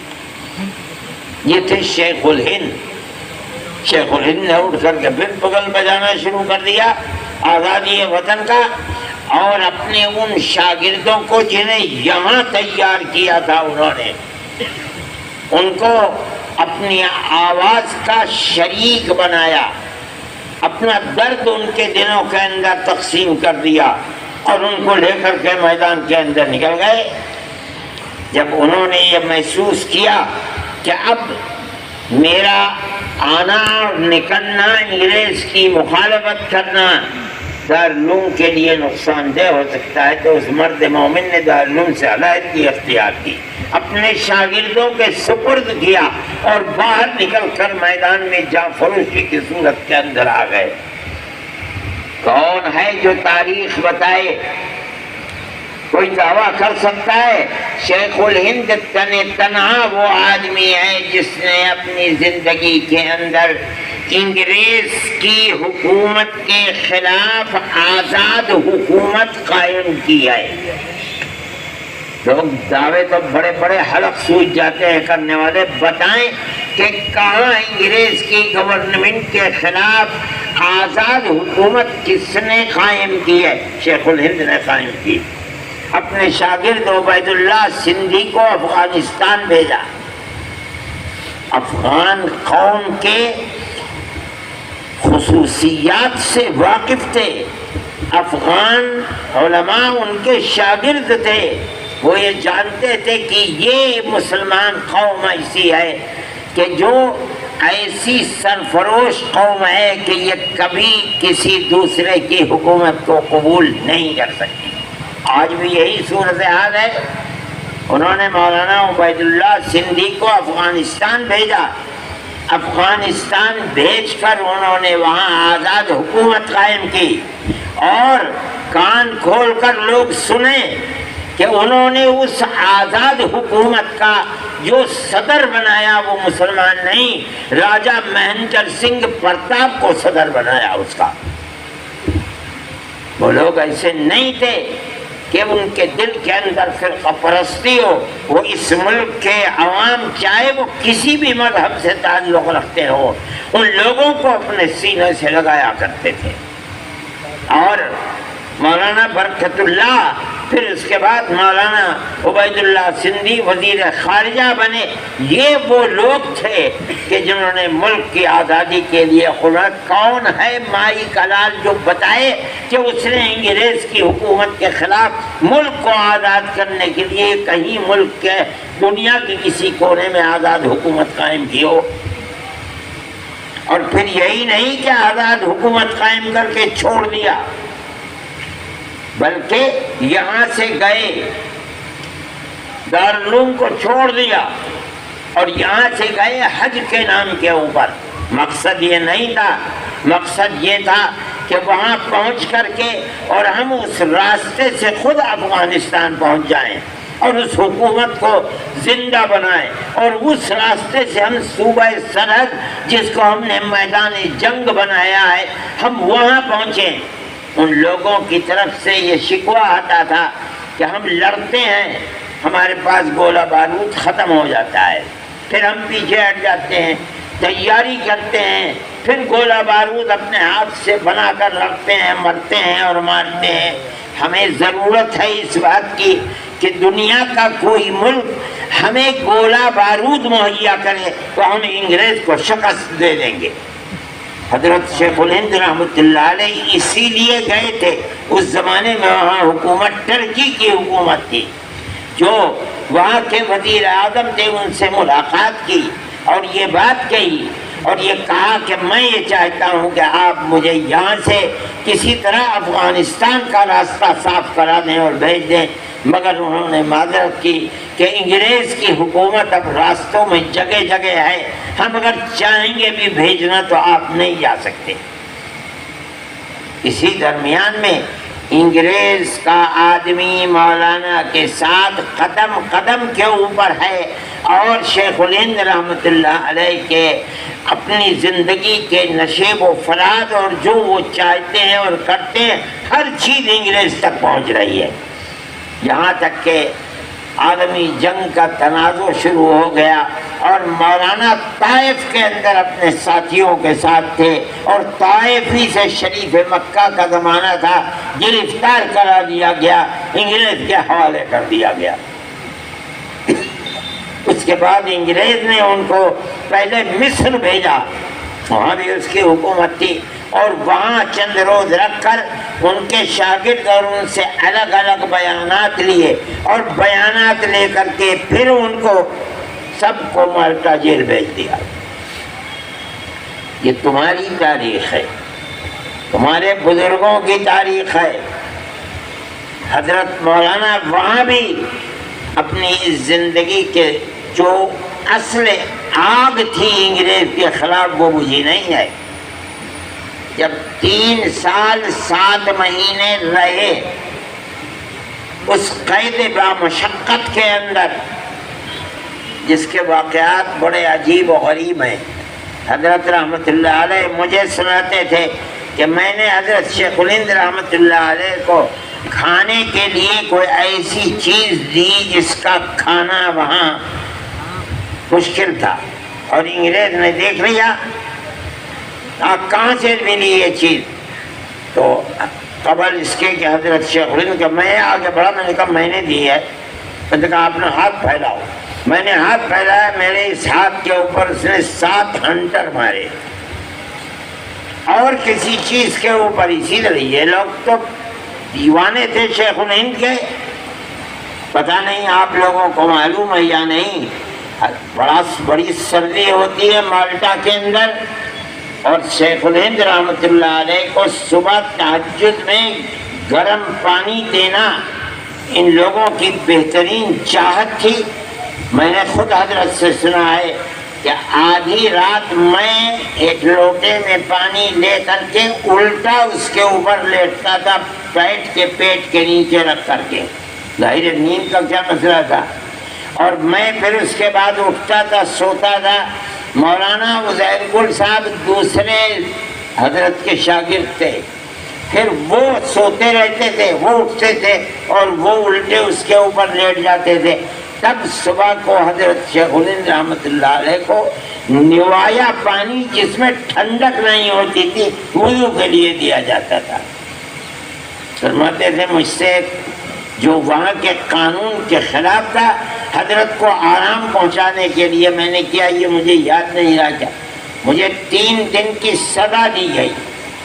A: یہ تھے شیخ الہند. شیخ الہند نے اٹھ کر کے پھر بغل بجانا شروع کر دیا آزادی وطن کا، اور اپنے ان شاگردوں کو جنہیں یہاں تیار کیا تھا انہوں نے ان کو اپنی آواز کا شریک بنایا، اپنا درد ان کے دلوں کے اندر تقسیم کر دیا اور ان کو لے کر کے میدان کے اندر نکل گئے. جب انہوں نے یہ محسوس کیا کہ اب میرا آنا اور نکلنا، انگریز کی مخالفت کرنا دارالعلوم کے لیے نقصان دہ ہو سکتا ہے، تو اس مرد مومن نے دارالعلوم سے علیحدگی اختیار کی، اپنے شاگردوں کے سپرد کیا اور باہر نکل کر میدان میں جاں فروشی کی صورت کے اندر آ گئے. کون ہے جو تاریخ بتائے؟ کوئی دعویٰ کر سکتا ہے؟ شیخ الہند تنہا وہ آدمی ہے جس نے اپنی زندگی کے اندر انگریز کی حکومت کے خلاف آزاد حکومت قائم کی ہے۔ لوگ دعوے تو بڑے بڑے حلق سوچ جاتے ہیں کرنے والے، بتائیں کہ کہاں انگریز کی گورنمنٹ کے خلاف آزاد حکومت کس نے قائم کی ہے؟ شیخ الہند نے قائم کی۔ اپنے شاگرد عبید اللہ سندھی کو افغانستان بھیجا۔ افغان قوم کے خصوصیات سے واقف تھے، افغان علماء ان کے شاگرد تھے، وہ یہ جانتے تھے کہ یہ مسلمان قوم ایسی ہے کہ جو ایسی سرفروش قوم ہے کہ یہ کبھی کسی دوسرے کی حکومت کو قبول نہیں کر سکتی۔ آج بھی یہی صورتحال ہے۔ انہوں نے مولانا عبید اللہ سندھی کو افغانستان بھیجا، افغانستان بھیج کر انہوں نے وہاں آزاد حکومت قائم کی، اور کان کھول کر لوگ سنیں کہ انہوں نے اس آزاد حکومت کا جو صدر بنایا وہ مسلمان نہیں، راجہ مہنجر سنگھ پرتاپ کو صدر بنایا اس کا۔ وہ لوگ ایسے نہیں تھے کہ ان کے دل کے اندر فرقہ پرستی ہو، وہ اس ملک کے عوام چاہے وہ کسی بھی مذہب سے تعلق رکھتے ہو، ان لوگوں کو اپنے سینے سے لگایا کرتے تھے۔ اور مولانا برکت اللہ، پھر اس کے بعد مولانا عبید اللہ سندھی وزیر خارجہ بنے، یہ وہ لوگ تھے کہ جنہوں نے ملک کی آزادی کے لیے کون ہے مائی کلال جو بتائے کہ اس نے انگریز کی حکومت کے خلاف ملک کو آزاد کرنے کے لیے کہیں ملک کے دنیا کے کسی کونے میں آزاد حکومت قائم کی ہو؟ اور پھر یہی نہیں کہ آزاد حکومت قائم کر کے چھوڑ دیا، بلکہ یہاں سے گئے، دارالعلوم کو چھوڑ دیا اور یہاں سے گئے حج کے نام کے اوپر۔ مقصد یہ نہیں تھا، مقصد یہ تھا کہ وہاں پہنچ کر کے اور ہم اس راستے سے خود افغانستان پہنچ جائیں اور اس حکومت کو زندہ بنائیں، اور اس راستے سے ہم صوبہ سرحد جس کو ہم نے میدان جنگ بنایا ہے ہم وہاں پہنچیں۔ ان لوگوں کی طرف سے یہ شکوہ آتا تھا کہ ہم لڑتے ہیں، ہمارے پاس گولہ بارود ختم ہو جاتا ہے، پھر ہم پیچھے ہٹ جاتے ہیں، تیاری کرتے ہیں، پھر گولہ بارود اپنے ہاتھ سے بنا کر رکھتے ہیں، مرتے ہیں اور مارتے ہیں۔ ہمیں ضرورت ہے اس بات کی کہ دنیا کا کوئی ملک ہمیں گولہ بارود مہیا کرے تو ہم انگریز کو شکست دے دیں گے۔ حضرت شیخ الہند رحمۃ اللہ علیہ اسی لیے گئے تھے۔ اس زمانے میں وہاں حکومت ٹرکی کی حکومت تھی، جو وہاں کے وزیر اعظم تھے، ان سے ملاقات کی اور یہ بات کہی اور یہ کہا کہ میں یہ چاہتا ہوں کہ آپ مجھے یہاں سے کسی طرح افغانستان کا راستہ صاف کرا دیں اور بھیج دیں، مگر انہوں نے معذرت کی کہ انگریز کی حکومت اب راستوں میں جگہ جگہ ہے، ہم اگر چاہیں گے بھی بھیجنا تو آپ نہیں جا سکتے۔ اسی درمیان میں انگریز کا آدمی مولانا کے ساتھ قدم قدم کے اوپر ہے، اور شیخ الہند رحمۃ اللہ علیہ کے اپنی زندگی کے نشیب و فراد اور جو وہ چاہتے ہیں اور کرتے ہیں ہر چیز انگریز تک پہنچ رہی ہے، یہاں تک کہ عالمی جنگ کا تنازع شروع ہو گیا اور مولانا طائف کے اندر اپنے ساتھیوں کے ساتھ تھے، اور طائف ہی سے شریف مکہ کا زمانہ تھا، گرفتار کرا دیا گیا، انگریز کے حوالے کر دیا گیا۔ اس کے بعد انگریز نے ان کو پہلے مصر بھیجا، وہاں بھی اس کی حکومت تھی، اور وہاں چند روز رکھ کر ان کے شاگرد اور ان سے الگ الگ بیانات لیے، اور بیانات لے کر کے پھر ان کو سب کو مالٹا جیل بھیج دیا۔ یہ تمہاری تاریخ ہے، تمہارے بزرگوں کی تاریخ ہے۔ حضرت مولانا وہاں بھی اپنی اس زندگی کے جو اصل آگ تھی انگریز کے خلاف وہ بجھی نہیں ہے۔ جب 3 سال 7 مہینے رہے اس قید بامشقت کے اندر، جس کے واقعات بڑے عجیب و غریب ہیں، حضرت رحمۃ اللہ علیہ مجھے سناتے تھے کہ میں نے حضرت شیخ الہند رحمۃ اللہ علیہ کو کھانے کے لیے کوئی ایسی چیز دی جس کا کھانا وہاں مشکل تھا، اور انگریز نے دیکھ لیا آپ کہاں سے ملی یہ چیز، تو قبل اس کے کہ حضرت شیخ الہند کا میں آگے بڑھا، میں نے کہا میں نے دی ہے، میں نے کہا آپ نے ہاتھ پھیلاؤ، میں نے ہاتھ پھیلایا، میرے اس ہاتھ کے اوپر اس نے 7 ہنٹر مارے، اور کسی چیز کے اوپر اسی طرح۔ یہ لوگ تو دیوانے تھے شیخ الہند کے، پتہ نہیں آپ لوگوں کو معلوم ہے یا نہیں، بڑی سردی ہوتی ہے مالٹا کے اندر، اور شیخ الہند رحمۃ اللہ علیہ کو صبح تہجد میں گرم پانی دینا ان لوگوں کی بہترین چاہت تھی۔ میں نے خود حضرت سے سنا ہے کہ آدھی رات میں ایک لوٹے میں پانی لے کر کے الٹا اس کے اوپر لیٹتا تھا، پیٹ کے نیچے رکھ کر کے، ظاہر نیند کا کیا مسئلہ تھا، اور میں پھر اس کے بعد اٹھتا تھا، سوتا تھا۔ مولانا عزیر گل صاحب دوسرے حضرت کے شاگرد تھے، پھر وہ سوتے رہتے تھے، وہ اٹھتے تھے اور وہ الٹے اس کے اوپر لیٹ جاتے تھے۔ تب صبح کو حضرت شیخ الہند رحمۃ اللہ علیہ کو نوایا پانی جس میں ٹھنڈک نہیں ہوتی تھی وضو کے لیے دیا جاتا تھا۔ فرماتے تھے مجھ سے جو وہاں کے قانون کے خلاف تھا، حضرت کو آرام پہنچانے کے لیے میں نے کیا، یہ مجھے یاد نہیں رہا کیا، مجھے 3 دن کی سزا دی گئی،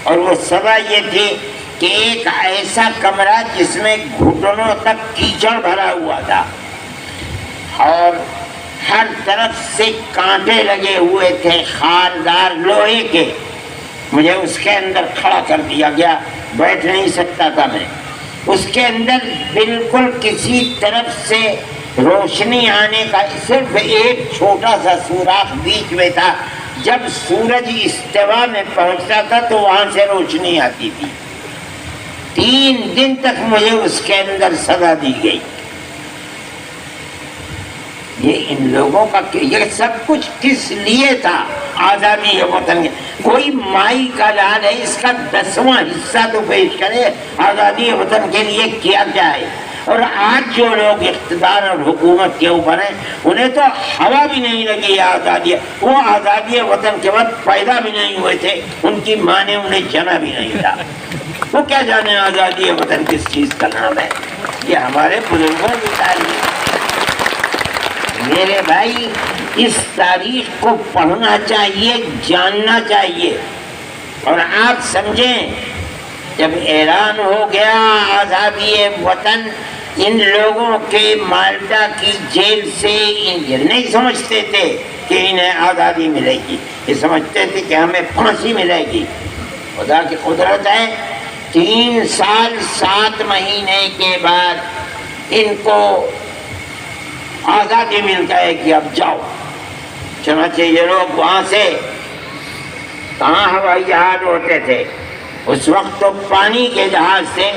A: اور وہ سزا یہ تھی کہ ایک ایسا کمرہ جس میں گھٹنوں تک کیچڑ بھرا ہوا تھا اور ہر طرف سے کانٹے لگے ہوئے تھے خاردار لوہے کے، مجھے اس کے اندر کھڑا کر دیا گیا، بیٹھ نہیں سکتا تھا میں اس کے اندر، بالکل کسی طرف سے روشنی آنے کا صرف ایک چھوٹا سا سوراخ بیچ میں تھا، جب سورج استوا میں پہنچتا تھا تو وہاں سے روشنی آتی تھی۔ 3 دن تک مجھے اس کے اندر سزا دی گئی۔ یہ ان لوگوں کا یہ سب کچھ کس لیے تھا؟ آزادی وطن کے، کوئی مائی کا لال ہے، اس کا 10واں حصہ تو پیش کرے آزادی وطن کے لیے کیا کیا ہے۔ اور آج جو لوگ اقتدار اور حکومت کے اوپر ہیں انہیں تو ہوا بھی نہیں لگی آزادی، وہ آزادی وطن کے وقت پیدا بھی نہیں ہوئے تھے، ان کی ماں نے انہیں جنا بھی نہیں تھا، وہ کیا جانے آزادی وطن کس چیز کا نام ہے۔ یہ ہمارے بزرگوں کی تاریخ۔ میرے بھائی اس تاریخ کو پڑھنا چاہیے، جاننا چاہیے، اور آپ سمجھیں جب اعلان ہو گیا آزادی وطن، ان لوگوں کے مالٹا کی جیل سے نہیں سمجھتے تھے کہ انہیں آزادی ملے گی، یہ سمجھتے تھے کہ ہمیں پھانسی ملے گی۔ خدا کی قدرت ہے 3 سال 7 مہینے کے بعد ان کو آزادی ملتا ہے کہ اب جاؤ۔ چنانچہ یہ لوگ وہاں سے کہاں ہوائی جہاز ہوتے تھے، اس وقت تو پانی کے جہاز سے،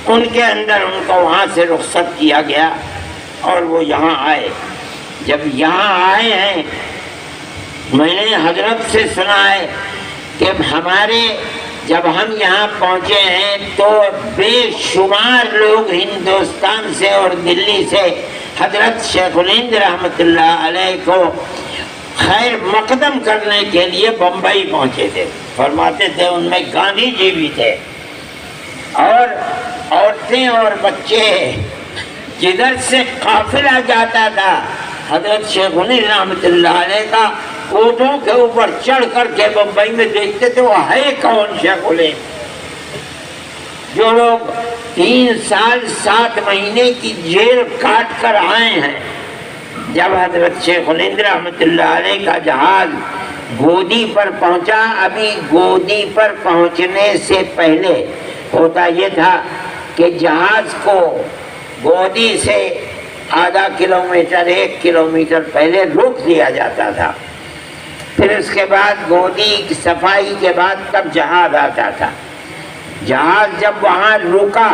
A: ان کے اندر ان کو وہاں سے رخصت کیا گیا اور وہ یہاں آئے۔ جب یہاں آئے ہیں، میں نے حضرت سے سنا ہے کہ جب ہم یہاں پہنچے ہیں تو بے شمار لوگ ہندوستان سے اور دلی سے حضرت شیخ الہند رحمۃ اللہ علیہ کو خیر مقدم کرنے کے لیے بمبئی پہنچے تھے۔ فرماتے تھے ان میں گاندھی جی بھی تھے اور عورتیں اور بچے، جدھر سے قافلہ جاتا تھا حضرت شیخ الہند رحمۃ اللہ علیہ کا اونٹوں کے اوپر چڑھ کر کے بمبئی میں دیکھتے تھے وہ ہے کون شیخ الہند۔ جو لوگ 3 سال 7 مہینے کی جیل کاٹ کر آئے ہیں، جب حضرت شیخ الہند رحمۃ اللہ علیہ کا جہاز گودی پر پہنچا، ابھی گودی پر پہنچنے سے پہلے ہوتا یہ تھا کہ جہاز کو گودی سے آدھا کلومیٹر 1 کلومیٹر پہلے روک دیا جاتا تھا، پھر اس کے بعد گودی کی صفائی کے بعد تب جہاز آتا تھا۔ جہاز جب وہاں رکا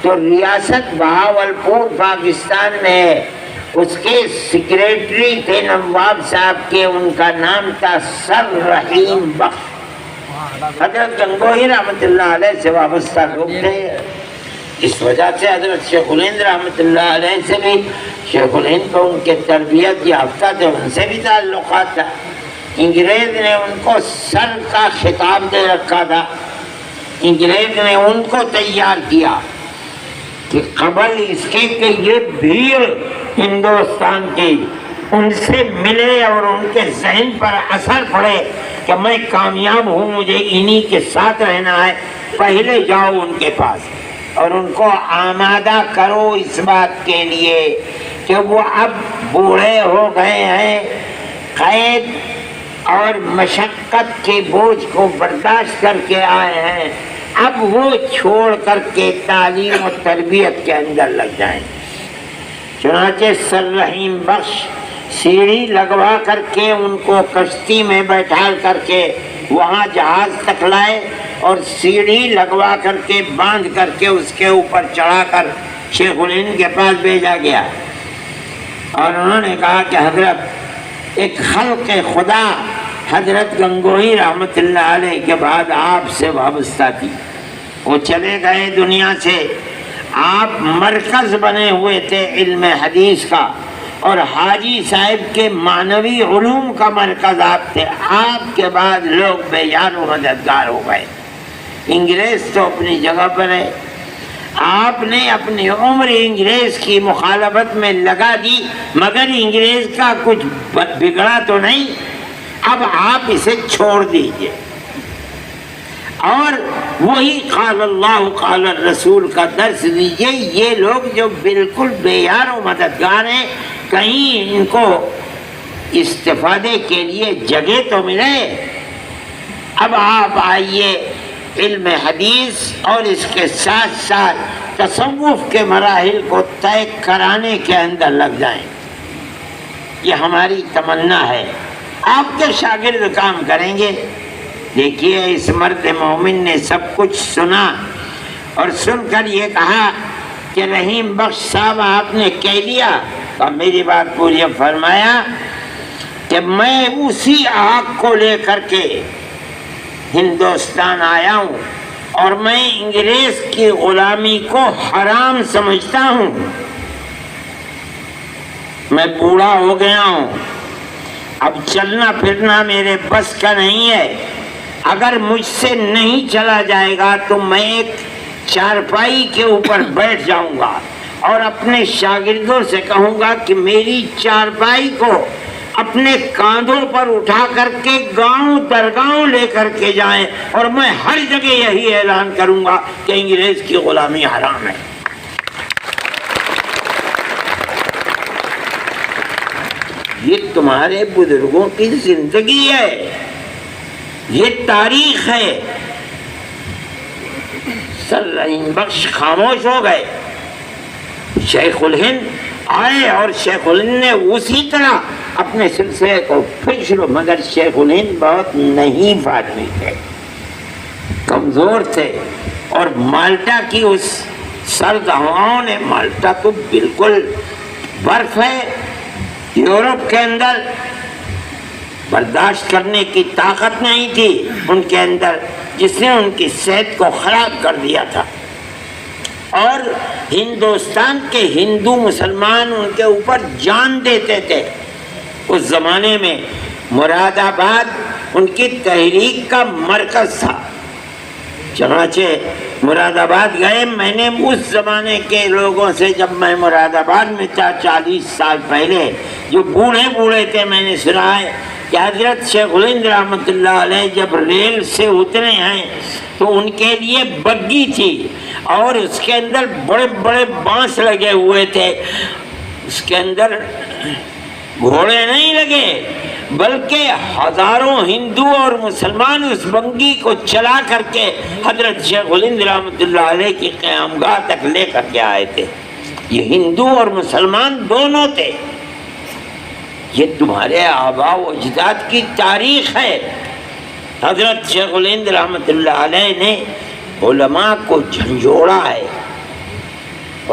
A: تو ریاست بہاولپور پاکستان میں ہے، اس کے سیکریٹری تھے نواب صاحب کے، ان کا نام تھا سر رحیم بخش۔ حضرت گنگوہی رحمۃ اللہ علیہ سے وابستہ لوگ تھے، اس وجہ سے حضرت شیخ الہند رحمۃ اللہ علیہ سے بھی، شیخ الہند کو ان کے تربیت یافتہ تھے، ان سے بھی تعلقات تھا۔ انگریز نے ان کو سر کا خطاب دے رکھا تھا، انگریز نے ان کو تیار کیا کہ قبل اس کے کہ یہ بھیڑ ہندوستان کی ان سے ملے اور ان کے ذہن پر اثر پڑے کہ میں کامیاب ہوں، مجھے انہی کے ساتھ رہنا ہے، پہلے جاؤ ان کے پاس اور ان کو آمادہ کرو اس بات کے لیے کہ وہ اب بوڑھے ہو گئے ہیں، قید اور مشقت کے بوجھ کو برداشت کر کے آئے ہیں، اب وہ چھوڑ کر کے تعلیم و تربیت کے اندر لگ جائیں۔ چنانچہ سر رحیم بخش سیڑھی لگوا کر کے ان کو کشتی میں بیٹھا کر کے وہاں جہاز تک لائے اور سیڑھی لگوا کر کے باندھ کر کے اس کے اوپر چڑھا کر شیخ الہند کے پاس بھیجا گیا، اور انہوں نے کہا کہ حضرت ایک خلق خدا حضرت گنگوہی رحمۃ اللہ علیہ کے بعد آپ سے وابستہ تھی، وہ چلے گئے دنیا سے، آپ مرکز بنے ہوئے تھے علم حدیث کا، اور حاجی صاحب کے معنوی علوم کا مرکز آپ تھے، آپ کے بعد لوگ بے یار و مددگار ہو گئے۔ انگریز تو اپنی جگہ پر ہے، آپ نے اپنی عمر انگریز کی مخالفت میں لگا دی، مگر انگریز کا کچھ بگڑا تو نہیں، اب آپ اسے چھوڑ دیجئے اور وہی قال اللہ قال الرسول کا درس دیجئے۔ یہ لوگ جو بالکل بے یار و مددگار ہیں، کہیں ان کو استفادے کے لیے جگہ تو ملے۔ اب آپ آئیے علم حدیث اور اس کے ساتھ ساتھ تصوف کے مراحل کو طے کرانے کے اندر لگ جائیں، یہ ہماری تمنا ہے، آپ کے شاگرد کام کریں گے۔ دیکھیے اس مرد مومن نے سب کچھ سنا اور سن کر یہ کہا کہ رحیم بخش صاحب آپ نے کہہ دیا، اور میری بات پوری فرمایا کہ میں اسی آگ کو لے کر کے ہندوستان آیا ہوں اور میں انگریز کی غلامی کو حرام سمجھتا ہوں، میں بوڑھا ہو گیا ہوں، اب چلنا پھرنا میرے بس کا نہیں ہے، اگر مجھ سے نہیں چلا جائے گا تو میں ایک چارپائی کے اوپر بیٹھ جاؤں گا اور اپنے شاگردوں سے کہوں گا کہ میری چارپائی کو اپنے کاندھوں پر اٹھا کر کے گاؤں در گاؤں لے کر کے جائیں، اور میں ہر جگہ یہی اعلان کروں گا کہ انگریز کی غلامی حرام ہے۔ یہ تمہارے بزرگوں کی زندگی ہے، یہ تاریخ ہے۔ سر رحیم بخش خاموش ہو گئے، شیخ الہند آئے اور شیخ الہند نے اسی طرح اپنے سلسلے کو پھر شروع، مگر شیخ الہند بہت نحیف آدمی تھے، کمزور تھے، اور مالٹا کی اس سرد ہواؤں نے، مالٹا تو بالکل برف ہے یورپ کے اندر، برداشت کرنے کی طاقت نہیں تھی ان کے اندر، جس نے ان کی صحت کو خراب کر دیا تھا، اور ہندوستان کے ہندو مسلمان ان کے اوپر جان دیتے تھے۔ اس زمانے میں مراد آباد ان کی تحریک کا مرکز تھا، چنانچہ مراد آباد گئے۔ میں نے اس زمانے کے لوگوں سے، جب میں مراد آباد میں تھا 40 سال پہلے، جو بوڑھے بوڑھے تھے، میں نے سنا ہے کہ حضرت شیخ الہند رحمۃ اللہ علیہ جب ریل سے اترے ہیں تو ان کے لیے بگی تھی اور اس کے اندر بڑے بڑے بانس لگے ہوئے تھے، اس کے اندر گھوڑے نہیں لگے، بلکہ ہزاروں ہندو اور مسلمان اس بنگی کو چلا کر کے حضرت شیخ الہند رحمۃ اللہ علیہ کی قیامگاہ تک لے کر کے آئے تھے۔ یہ ہندو اور مسلمان دونوں تھے، یہ تمہارے آباء و اجداد کی تاریخ ہے۔ حضرت شیخ الہند رحمۃ اللہ علیہ نے علماء کو جھنجھوڑا ہے،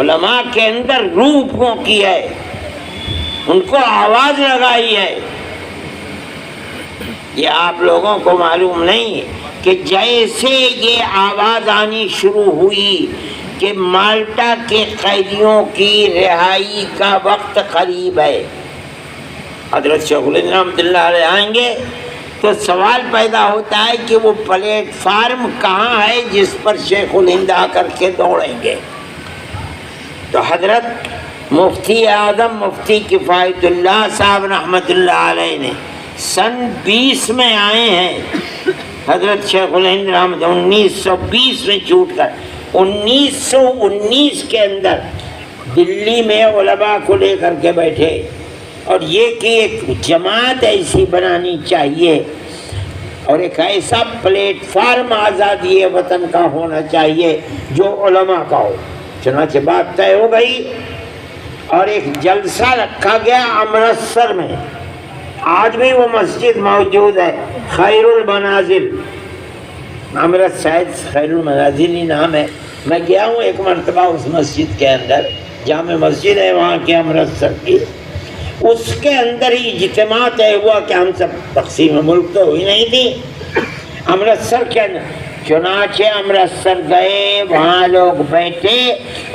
A: علماء کے اندر روح پھونکی ہے، ان کو آواز لگائی ہے. یہ آپ لوگوں کو معلوم نہیں کہ جیسے یہ آواز آنی شروع ہوئی کہ مالٹا کے قیدیوں کی رہائی کا وقت قریب ہے، حضرت شیخ الہند رحمۃ اللہ علیہ آئیں گے تو سوال پیدا ہوتا ہے کہ وہ پلیٹ فارم کہاں ہے جس پر شیخ الہند آ کر کے دوڑیں گے. تو حضرت مفتی اعظم مفتی کفایت اللہ صاحب رحمۃ اللہ علیہ نے سن 20 میں آئے ہیں. حضرت شیخ الہند رحمۃ 1920 میں چھوٹ کر 1919 کے اندر دلی میں علماء کو لے کر کے بیٹھے اور یہ کہ ایک جماعت ایسی بنانی چاہیے اور ایک ایسا پلیٹ فارم آزادی وطن کا ہونا چاہیے جو علماء کا ہو. چنانچہ بات طے ہو گئی اور ایک جلسہ رکھا گیا امرتسر میں. آج بھی وہ مسجد موجود ہے، خیر المنازل، امرتسر خیر المنازل ہی نام ہے. میں گیا ہوں ایک مرتبہ اس مسجد کے اندر، جامع مسجد ہے وہاں کے امرتسر کی. اس کے اندر ہی اجتماع طے ہوا کہ ہم سب تقسیم ملک تو ہوئی نہیں تھی امرتسر کے اندر. چنانچہ امرتسر گئے، وہاں لوگ بیٹھے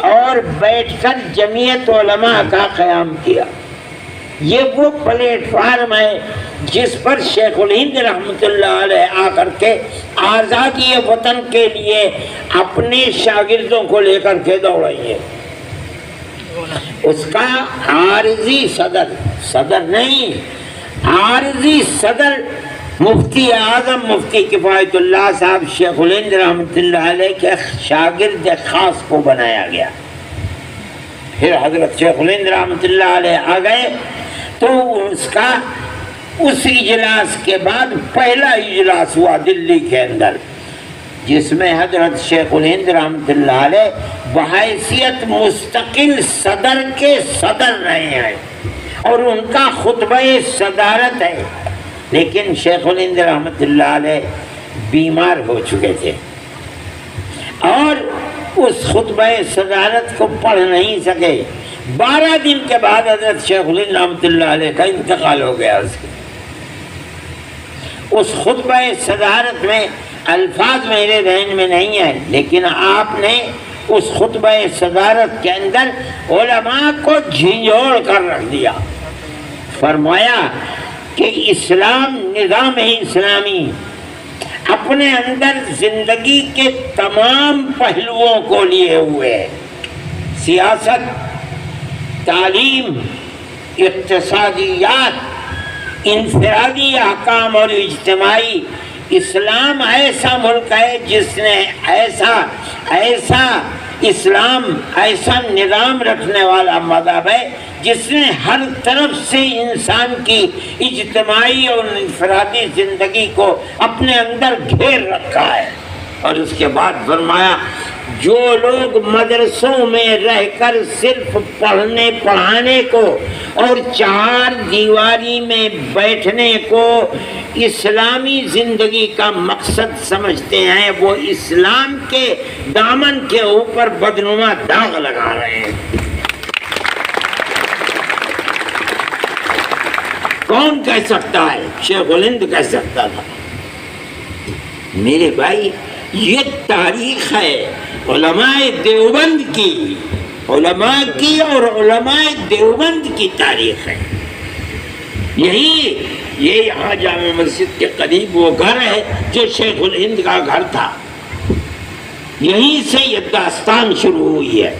A: اور بیٹھ کر جمعیت علماء کا قیام کیا. یہ وہ پلیٹ فارم ہے جس پر شیخ الہند رحمۃ اللہ علیہ آ کر کے آزادی وطن کے لیے اپنے شاگردوں کو لے کر کے دوڑیں گے. اس کا عارضی صدر نہیں، عارضی صدر مفتی اعظم مفتی کفایت اللہ صاحب شیخ الہند رحمۃ اللہ علیہ کے شاگرد خاص کو بنایا گیا. پھر حضرت شیخ الہند رحمۃ اللہ علیہ آ گئے تو اس اجلاس کے بعد پہلا اجلاس ہوا دلی کے اندر جس میں حضرت شیخ الہند رحمۃ اللہ علیہ بحیثیت مستقل صدر کے صدر رہے ہیں اور ان کا خطبہ صدارت ہے. لیکن شیخ الہند رحمۃ اللہ علیہ بیمار ہو چکے تھے اور اس خطبہ صدارت کو پڑھ نہیں سکے. 12 دن کے بعد حضرت شیخ الہند رحمۃ اللہ علیہ کا انتقال ہو گیا. اس خطبہ صدارت میں الفاظ میرے ذہن میں نہیں ہیں، لیکن آپ نے اس خطبہ صدارت کے اندر علماء کو جھنجھوڑ کر رکھ دیا. فرمایا کہ اسلام نظام اسلامی اپنے اندر زندگی کے تمام پہلوؤں کو لیے ہوئے ہے، سیاست، تعلیم، اقتصادیات، انفرادی احکام اور اجتماعی. اسلام ایسا ملک ہے جس نے ایسا اسلام ایسا نظام رکھنے والا مذہب ہے جس نے ہر طرف سے انسان کی اجتماعی اور انفرادی زندگی کو اپنے اندر گھیر رکھا ہے. اور اس کے بعد فرمایا جو لوگ مدرسوں میں رہ کر صرف پڑھنے پڑھانے کو اور 4 دیواری میں بیٹھنے کو اسلامی زندگی کا مقصد سمجھتے ہیں وہ اسلام کے دامن کے اوپر بدنما داغ لگا رہے ہیں. کون کہہ سکتا ہے؟ شیخ الہند کہہ سکتا تھا. میرے بھائی یہ تاریخ ہے علماء دیوبند کی، علماء کی اور علماء دیوبند کی تاریخ ہے. یہ یہاں جامع مسجد کے قریب وہ گھر ہے جو شیخ الہند کا گھر تھا. یہیں سے یہ داستان شروع ہوئی ہے.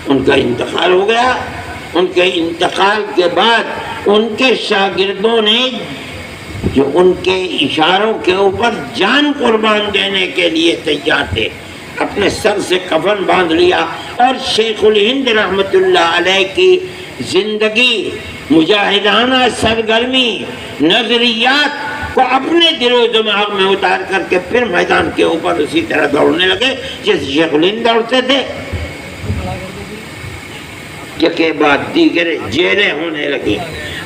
A: ان کا انتقال ہو گیا. ان کے انتقال کے بعد ان کے شاگردوں نے جو ان کے اشاروں کے اوپر جان قربان دینے کے لیے تیار تھے اپنے سر سے کفن باندھ لیا اور شیخ الہند رحمۃ اللہ علیہ کی زندگی، مجاہدانہ سرگرمی، نظریات کو اپنے دل و دماغ میں اتار کر کے پھر میدان کے اوپر اسی طرح دوڑنے لگے جیسے شیخ الہند دوڑتے تھے. کے بعد دیگر جیلیں ہونے لگی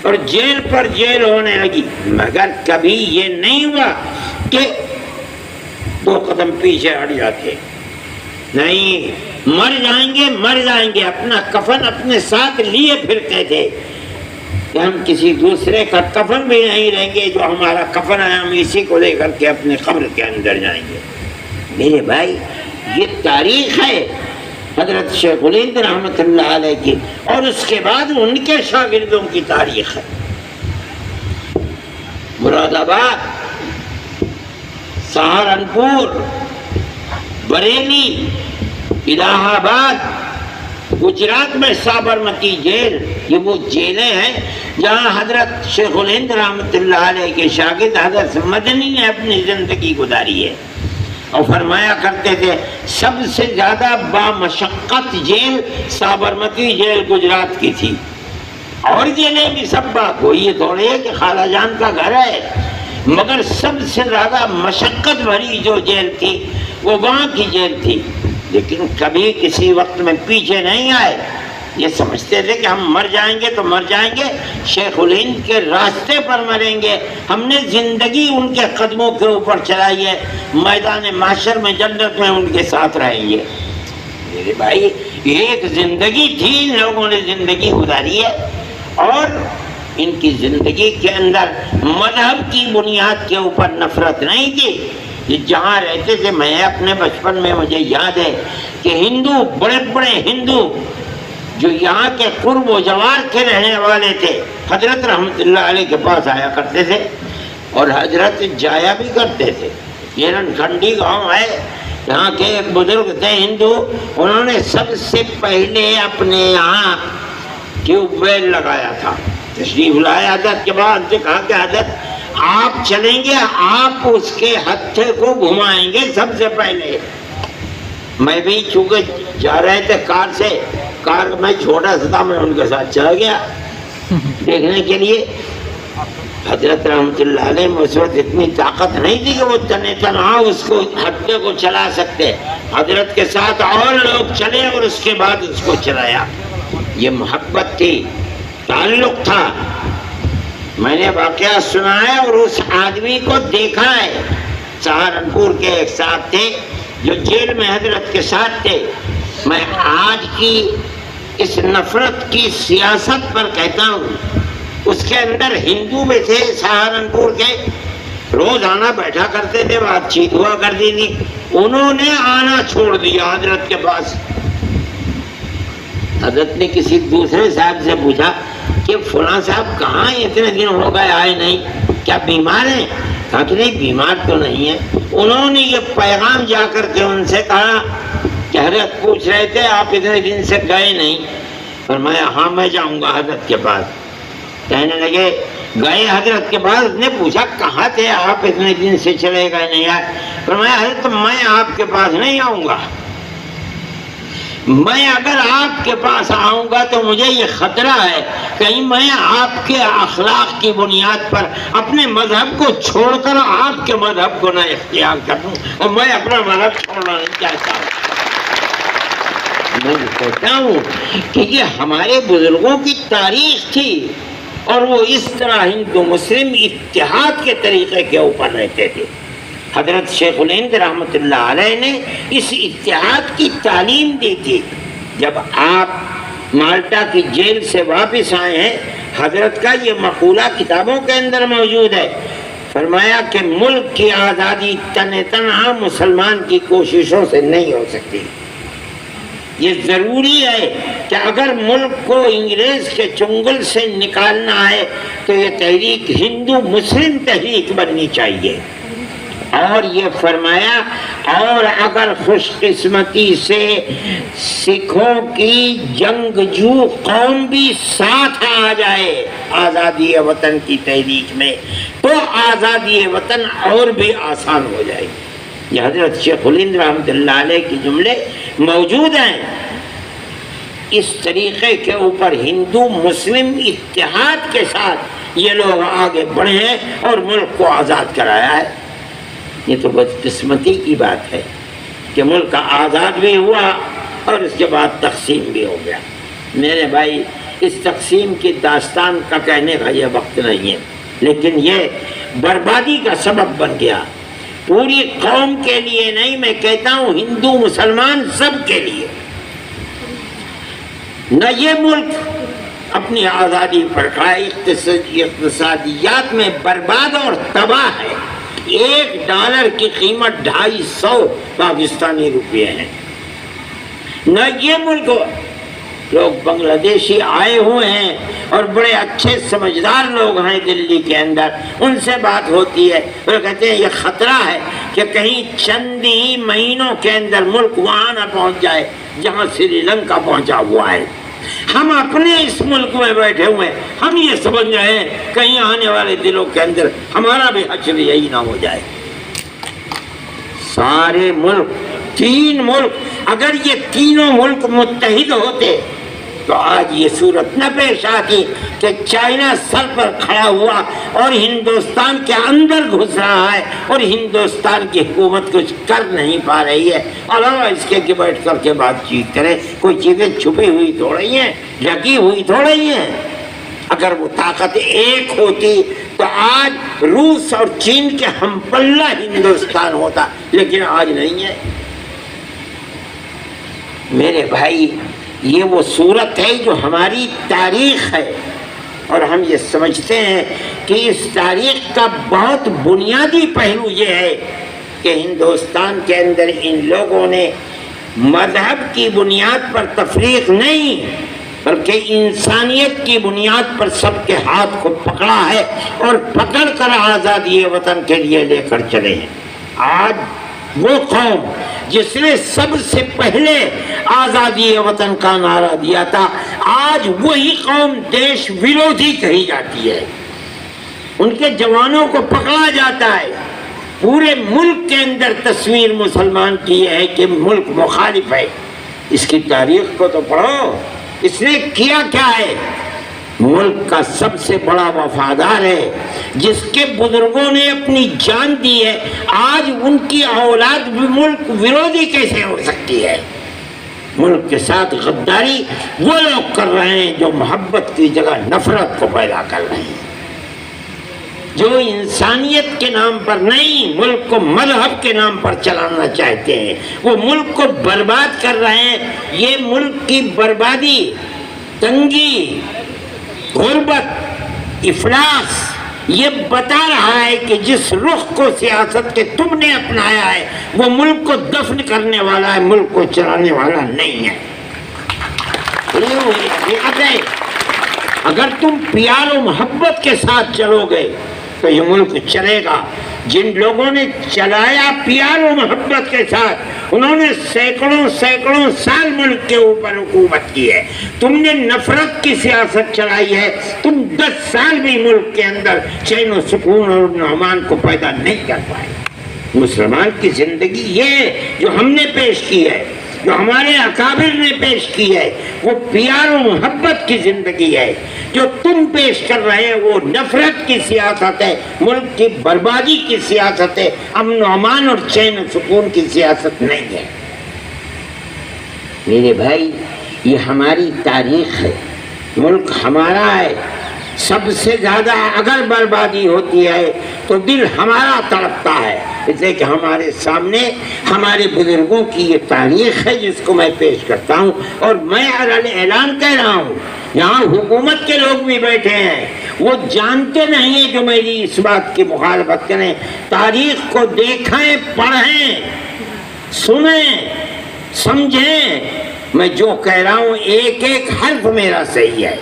A: اور جیل پر جیل ہونے لگی، مگر کبھی یہ نہیں ہوا کہ 2 قدم پیچھے ہٹ جاتے. نہیں، مر جائیں گے اپنا کفن اپنے ساتھ لیے پھرتے تھے کہ ہم کسی دوسرے کا کفن بھی نہیں لیں گے، جو ہمارا کفن ہے ہم اسی کو لے کر کے اپنے قبر کے اندر جائیں گے۔ میرے بھائی یہ تاریخ ہے حضرت شیخ الہند رحمۃ اللہ علیہ کی، اور اس کے بعد ان کے شاگردوں کی تاریخ ہے۔ مراد آباد، سہارنپور، بریلی، الہ آباد، گجرات میں سابرمتی جیل، یہ وہ جیلیں ہیں جہاں حضرت شیخ الہند رحمۃ اللہ علیہ کے شاگرد حضرت مدنی نے اپنی زندگی گزاری ہے، اور فرمایا کرتے تھے سب سے زیادہ بامشقت جیل سابرمتی جیل گجرات کی تھی، اور جیلیں بھی سب بات ہوئی ہے تھوڑے کہ خالہ جان کا گھر ہے، مگر سب سے زیادہ مشقت بھری جو جیل تھی وہ وہاں کی جیل تھی۔ لیکن کبھی کسی وقت میں پیچھے نہیں آئے، یہ سمجھتے تھے کہ ہم مر جائیں گے تو مر جائیں گے، شیخ الہند کے راستے پر مریں گے، ہم نے زندگی ان کے قدموں کے اوپر چلائی ہے، میدان محشر میں جنت میں ان کے ساتھ رہیں گے۔ میرے بھائی ایک زندگی تھی، ان لوگوں نے زندگی گزاری ہے، اور ان کی زندگی کے اندر مذہب کی بنیاد کے اوپر نفرت نہیں تھی۔ جہاں رہتے تھے، میں اپنے بچپن میں مجھے یاد ہے کہ ہندو، بڑے بڑے ہندو جو یہاں کے قرب و جوار کے رہنے والے تھے، حضرت رحمۃ اللہ علیہ کے پاس آیا کرتے تھے، اور حضرت جایا بھی کرتے تھے۔ کیرن کھنڈی گاؤں ہے، یہاں کے ایک بزرگ تھے ہندو، انہوں نے سب سے پہلے اپنے یہاں ٹیوب ویل لگایا تھا، تشریف لائے حضرت کے بعد سے کہا کہ حضرت آپ چلیں گے، آپ اس کے ہتھے کو گھمائیں گے سب سے پہلے۔ میں بھی چونکہ جا رہے تھے کار سے، کار میں چھوٹا سا تھا، میں ان کے ساتھ چلا گیا دیکھنے کے لیے۔ حضرت رحمۃ اللہ علیہ میں اس وقت اتنی طاقت نہیں تھی کہ وہ تنہا اس کو ہتھے کو چلا سکتے، حضرت کے ساتھ اور لوگ چلے اور اس کے بعد اس کو چلایا۔ یہ محبت تھی، تعلق تھا۔ میں نے واقعہ سنا ہے اور اس آدمی کو دیکھا ہے۔ سہارنپور کے ایک صاحب تھے جو جیل میں حضرت کے ساتھ تھے۔ میں آج کی اس نفرت کی سیاست پر کہتا ہوں، اس کے اندر ہندو بھی تھے سہارنپور کے، روز آنا بیٹھا کرتے تھے، بات چیت ہوا کرتی تھی، انہوں نے آنا چھوڑ دیا حضرت کے پاس۔ حضرت نے کسی دوسرے صاحب سے پوچھا کہ فلاں صاحب کہاں اتنے دن ہو گئے آئے نہیں، کیا بیمار ہیں؟ کہا کہ نہیں بیمار تو نہیں ہے۔ انہوں نے یہ پیغام جا کر کے ان سے کہا کہ حضرت پوچھ رہے تھے آپ اتنے دن سے گئے نہیں، فرمایا ہاں میں جاؤں گا حضرت کے پاس۔ کہنے لگے گئے حضرت کے پاس، نے پوچھا کہاں تھے آپ اتنے دن سے چلے گئے نہیں آئے؟ فرمایا حضرت میں آپ کے پاس نہیں آؤں گا، میں اگر آپ کے پاس آؤں گا تو مجھے یہ خطرہ ہے کہیں میں آپ کے اخلاق کی بنیاد پر اپنے مذہب کو چھوڑ کر آپ کے مذہب کو نہ اختیار کروں، اور میں اپنا مذہب چھوڑنا نہیں چاہتا۔ میں کہتا ہوں کہ یہ ہمارے بزرگوں کی تاریخ تھی، اور وہ اس طرح ہندو مسلم اتحاد کے طریقے کے اوپر رہتے تھے۔ حضرت شیخ الہند رحمۃ اللہ علیہ نے اس اتحاد کی تعلیم دی تھی۔ جب آپ مالٹا کی جیل سے واپس آئے ہیں، حضرت کا یہ مقولہ کتابوں کے اندر موجود ہے، فرمایا کہ ملک کی آزادی تنہا مسلمان کی کوششوں سے نہیں ہو سکتی۔ یہ ضروری ہے کہ اگر ملک کو انگریز کے چنگل سے نکالنا ہے تو یہ تحریک ہندو مسلم تحریک بننی چاہیے۔ اور یہ فرمایا اور اگر خوش قسمتی سے سکھوں کی جنگجو قوم بھی ساتھ آ جائے آزادی وطن کی تحریک میں تو آزادی وطن اور بھی آسان ہو جائے گی۔ یہ حضرت شیخ الہند رحمۃ اللہ علیہ کی جملے موجود ہیں۔ اس طریقے کے اوپر ہندو مسلم اتحاد کے ساتھ یہ لوگ آگے بڑھے ہیں اور ملک کو آزاد کرایا ہے۔ یہ تو بدقسمتی کی بات ہے کہ ملک آزاد بھی ہوا اور اس کے بعد تقسیم بھی ہو گیا۔ میرے بھائی اس تقسیم کی داستان کا کہنے کا یہ وقت نہیں ہے، لیکن یہ بربادی کا سبب بن گیا، پوری قوم کے لیے نہیں، میں کہتا ہوں ہندو مسلمان سب کے لیے۔
B: نہ یہ ملک اپنی آزادی پر کھڑا، اقتصادیات میں برباد اور تباہ ہے۔ $1 کی قیمت 250 پاکستانی روپے ہے۔ نہ یہ ملک، لوگ بنگلہ دیشی آئے ہوئے ہیں اور بڑے اچھے سمجھدار لوگ ہیں دلی کے اندر، ان سے بات ہوتی ہے، وہ کہتے ہیں یہ خطرہ ہے کہ کہیں چند ہی مہینوں کے اندر ملک وہاں نہ پہنچ جائے جہاں سری لنکا پہنچا ہوا ہے۔ ہم اپنے اس ملک میں بیٹھے ہوئے ہیں، ہم یہ سمجھ رہے ہیں کہیں آنے والے دلوں کے اندر ہمارا بھی حشر یہی نہ ہو جائے۔ سارے ملک، 3 ملک، اگر یہ تینوں ملک متحد ہوتے تو آج یہ صورت نہ پیش آتی کہ چائنا سر پر کھڑا ہوا اور ہندوستان کے اندر گھس رہا ہے اور ہندوستان کی حکومت کچھ کر نہیں پا رہی ہے، اور اس کے بیٹھ کر کے بات چیت کرے۔ کوئی چیزیں چھپی ہوئی تھوڑی ہیں، ڈھکی ہوئی تھوڑی ہیں۔ اگر وہ طاقت ایک ہوتی تو آج روس اور چین کے ہم پلہ ہندوستان ہوتا، لیکن آج نہیں ہے۔ میرے بھائی، یہ وہ صورت ہے جو ہماری تاریخ ہے، اور ہم یہ سمجھتے ہیں کہ اس تاریخ کا بہت بنیادی پہلو یہ ہے کہ ہندوستان کے اندر ان لوگوں نے مذہب کی بنیاد پر تفریق نہیں بلکہ انسانیت کی بنیاد پر سب کے ہاتھ کو پکڑا ہے اور پکڑ کر آزادی وطن کے لیے لے کر چلے ہیں۔ آج وہ قوم جس نے سب سے پہلے آزادی وطن کا نعرہ دیا تھا، آج وہی قوم دیش ورودھی کہی جاتی ہے۔ ان کے جوانوں کو پکڑا جاتا ہے۔ پورے ملک کے اندر تصویر مسلمان کی ہے کہ ملک مخالف ہے۔ اس کی تاریخ کو تو پڑھو، اس نے کیا کیا ہے۔ ملک کا سب سے بڑا وفادار ہے، جس کے بزرگوں نے اپنی جان دی ہے، آج ان کی اولاد بھی ملک ورودھی کیسے ہو سکتی ہے؟ ملک کے ساتھ غداری وہ لوگ کر رہے ہیں جو محبت کی جگہ نفرت کو پیدا کر رہے ہیں، جو انسانیت کے نام پر نہیں، ملک کو مذہب کے نام پر چلانا چاہتے ہیں، وہ ملک کو برباد کر رہے ہیں۔ یہ ملک کی بربادی، تنگی، غربت، افلاس یہ بتا رہا ہے کہ جس رخ کو سیاست کے تم نے اپنایا ہے وہ ملک کو دفن کرنے والا ہے، ملک کو چلانے والا نہیں ہے۔ اگر تم پیار و محبت کے ساتھ چلو گے تو یہ ملک چلے گا۔ جن لوگوں نے چلایا پیار و محبت کے ساتھ، انہوں نے سینکڑوں سال ملک کے اوپر حکومت کی ہے۔ تم نے نفرت کی سیاست چلائی ہے، تم 10 سال بھی ملک کے اندر چین و سکون اور امان کو پیدا نہیں کر پائے۔ مسلمان کی زندگی یہ ہے جو ہم نے پیش کی ہے، جو ہمارے اکابر نے پیش کی ہے، وہ پیار و محبت کی زندگی ہے۔ جو تم پیش کر رہے ہیں وہ نفرت کی سیاست ہے، ملک کی بربادی کی سیاست ہے، امن و امان اور چین و سکون کی سیاست نہیں ہے۔ میرے بھائی، یہ ہماری تاریخ ہے، ملک ہمارا ہے۔ سب سے زیادہ اگر بربادی ہوتی ہے تو دل ہمارا تڑپتا ہے، اس لیے کہ ہمارے سامنے ہمارے بزرگوں کی یہ تاریخ ہے جس کو میں پیش کرتا ہوں، اور میں اعلان کہہ رہا ہوں۔ یہاں حکومت کے لوگ بھی بیٹھے ہیں، وہ جانتے نہیں ہیں جو میری اس بات کی مخالفت کریں۔ تاریخ کو دیکھیں، پڑھیں، سنیں، سمجھیں۔ میں جو کہہ رہا ہوں ایک ایک حرف میرا صحیح ہے،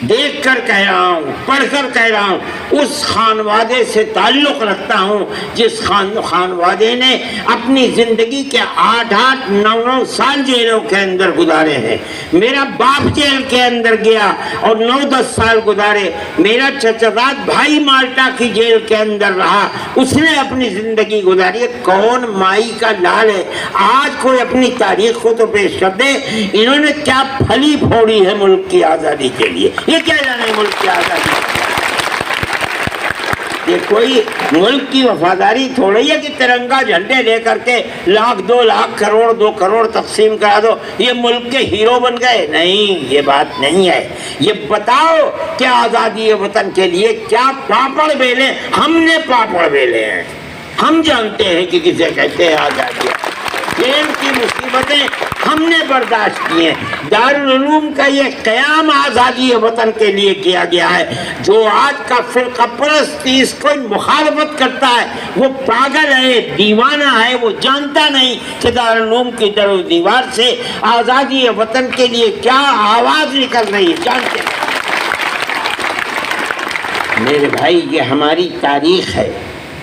B: دیکھ کر کہہ رہا ہوں، پڑھ کر کہہ رہا ہوں۔ اس خانوادے سے تعلق رکھتا ہوں جس خانوادے نے اپنی زندگی کے 8 9 سال جیلوں کے اندر گزارے ہیں۔ میرا باپ جیل کے اندر گیا اور 9 10 سال گزارے۔ میرا چچزاد بھائی مالٹا کی جیل کے اندر رہا، اس نے اپنی زندگی گزاری۔ کون مائی کا لال ہے؟ آج کوئی اپنی تاریخ کو تو پیش کر دے۔ انہوں نے کیا پھلی پھوڑی ہے ملک کی آزادی کے لیے؟ یہ کیا جانے ملک کی آزادی؟ یہ کوئی ملک کی وفاداری تھوڑی ہے کہ ترنگا جھنڈے لے کر کے 1 لاکھ 2 لاکھ کروڑ 2 کروڑ تقسیم کرا دو، یہ ملک کے ہیرو بن گئے۔ نہیں، یہ بات نہیں ہے۔ یہ بتاؤ کہ آزادی وطن کے لیے کیا پاپڑ بیلے؟ ہم نے پاپڑ بیلے ہیں، ہم جانتے ہیں کہ کسے کہتے ہیں آزادی۔ جیل کی مصیبتیں ہم نے برداشت کیے ہیں۔ دارالعلوم کا یہ قیام آزادی وطن کے لیے کیا گیا ہے۔ جو آج کا فرقہ پرست اس کو مخالفت کرتا ہے وہ پاگل ہے، دیوانہ ہے، وہ جانتا نہیں کہ دارالعلوم کی در و دیوار سے آزادی وطن کے لیے کیا آواز نکل رہی ہے، جانتے ہیں۔ میرے بھائی یہ ہماری تاریخ ہے،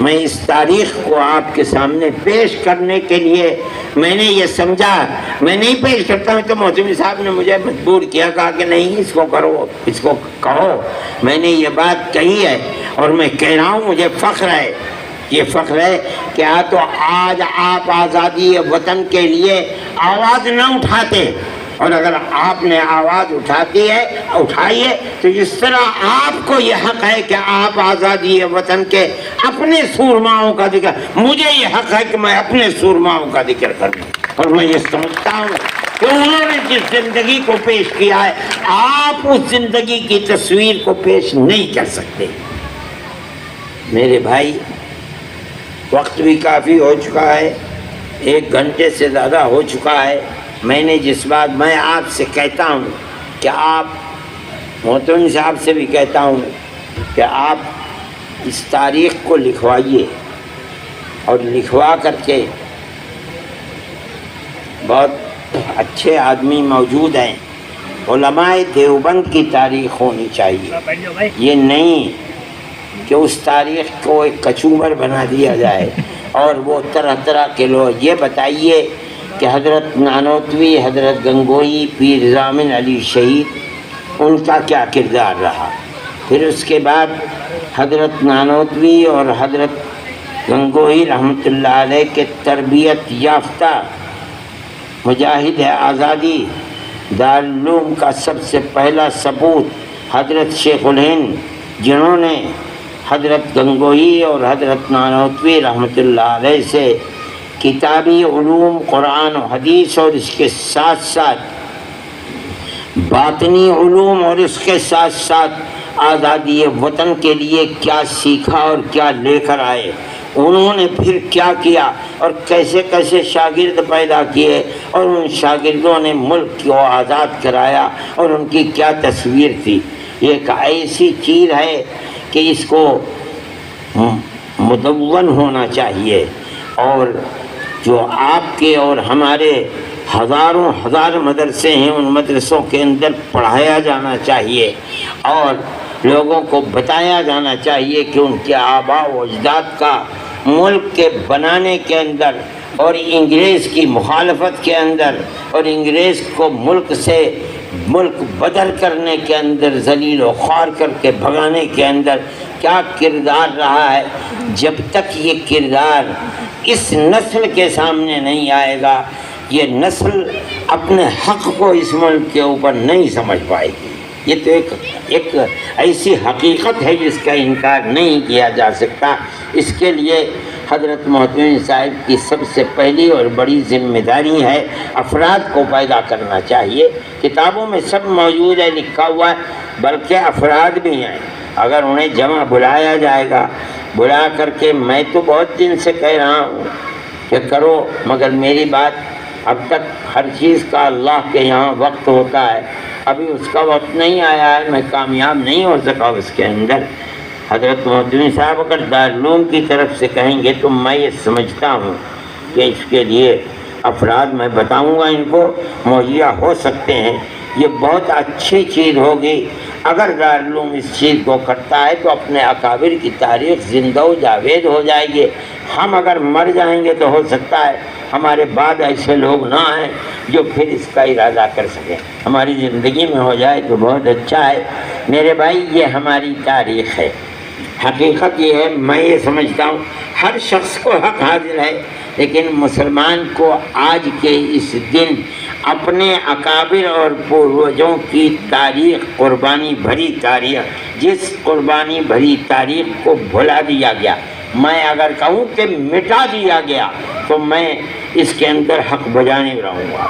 B: میں اس تاریخ کو آپ کے سامنے پیش کرنے کے لیے میں نے یہ سمجھا، میں نہیں پیش کرتا ہوں تو محتمی صاحب نے مجھے مجبور کیا، کہا کہ نہیں اس کو کرو، اس کو کہو۔ میں نے یہ بات کہی ہے اور میں کہہ رہا ہوں، مجھے فخر ہے، یہ فخر ہے کہ تو آج آپ آزادی وطن کے لیے آواز نہ اٹھاتے، اور اگر آپ نے آواز اٹھائی ہے تو اس طرح آپ کو یہ حق ہے کہ آپ آزادی وطن کے اپنے سورماؤں کا ذکر، مجھے یہ حق ہے کہ میں اپنے سورماؤں کا ذکر کروں، اور میں یہ سمجھتا ہوں کہ انہوں نے جس زندگی کو پیش کیا ہے آپ اس زندگی کی تصویر کو پیش نہیں کر سکتے۔ میرے بھائی وقت بھی کافی ہو چکا ہے، 1 گھنٹے سے زیادہ ہو چکا ہے۔ میں نے جس بات میں آپ سے کہتا ہوں کہ آپ محترم صاحب سے بھی کہتا ہوں کہ آپ اس تاریخ کو لکھوائیے، اور لکھوا کر کے بہت اچھے آدمی موجود ہیں، علماء دیوبند کی تاریخ ہونی چاہیے، یہ نہیں کہ اس تاریخ کو ایک کچومر بنا دیا جائے اور وہ طرح طرح کے لوگ۔ یہ بتائیے کہ حضرت نانوتوی، حضرت گنگوئی، پیر ضامن علی شہید، ان کا کیا کردار رہا؟ پھر اس کے بعد حضرت نانوتوی اور حضرت گنگوئی رحمۃ اللہ علیہ کے تربیت یافتہ مجاہد آزادی، دارالعلوم کا سب سے پہلا ثبوت حضرت شیخ الہند، جنہوں نے حضرت گنگوئی اور حضرت نانوتوی رحمۃ اللہ علیہ سے کتابی علوم، قرآن و حدیث، اور اس کے ساتھ ساتھ باطنی علوم، اور اس کے ساتھ ساتھ آزادی وطن کے لیے کیا سیکھا اور کیا لے کر آئے، انہوں نے پھر کیا کیا اور کیسے کیسے شاگرد پیدا کیے، اور ان شاگردوں نے ملک کو آزاد کرایا، اور ان کی کیا تصویر تھی۔ یہ ایک ایسی چیز ہے کہ اس کو مدون ہونا چاہیے، اور جو آپ کے اور ہمارے ہزاروں ہزار مدرسے ہیں ان مدرسوں کے اندر پڑھایا جانا چاہیے، اور لوگوں کو بتایا جانا چاہیے کہ ان کے آباء و اجداد کا ملک کے بنانے کے اندر اور انگریز کی مخالفت کے اندر اور انگریز کو ملک سے ملک بدر کرنے کے اندر، ذلیل و خوار کر کے بھگانے کے اندر کیا کردار رہا ہے۔ جب تک یہ کردار اس نسل کے سامنے نہیں آئے گا، یہ نسل اپنے حق کو اس ملک کے اوپر نہیں سمجھ پائے گی۔ یہ تو ایک ایسی حقیقت ہے جس کا انکار نہیں کیا جا سکتا۔ اس کے لیے حضرت محتمی صاحب کی سب سے پہلی اور بڑی ذمہ داری ہے افراد کو پیدا کرنا چاہیے۔ کتابوں میں سب موجود ہے، لکھا ہوا ہے، بلکہ افراد بھی ہیں۔ اگر انہیں جمع بلایا جائے گا، بلا کر کے، میں تو بہت دن سے کہہ رہا ہوں کہ کرو، مگر میری بات اب تک ہر چیز کا اللہ کے یہاں وقت ہوتا ہے، ابھی اس کا وقت نہیں آیا ہے، میں کامیاب نہیں ہو سکا اس کے اندر۔ حضرت محتمی صاحب اگر دارالعلوم کی طرف سے کہیں گے تو میں یہ سمجھتا ہوں کہ اس کے لیے افراد میں بتاؤں گا ان کو مہیا ہو سکتے ہیں۔ یہ بہت اچھی چیز ہوگی اگر دارالعلوم اس چیز کو کرتا ہے تو اپنے اکابر کی تاریخ زندہ و جاوید ہو جائے گی۔ ہم اگر مر جائیں گے تو ہو سکتا ہے ہمارے بعد ایسے لوگ نہ آئیں جو پھر اس کا ارادہ کر سکیں، ہماری زندگی میں ہو جائے تو بہت اچھا ہے۔ میرے بھائی یہ ہماری تاریخ ہے، حقیقت یہ ہے، میں یہ سمجھتا ہوں ہر شخص کو حق حاضر ہے، لیکن مسلمان کو آج کے اس دن اپنے اکابر اور پوروجوں کی تاریخ، قربانی بھری تاریخ، جس قربانی بھری تاریخ کو بھلا دیا گیا، میں اگر کہوں کہ مٹا دیا گیا تو میں اس کے اندر حق بجانے رہوں گا۔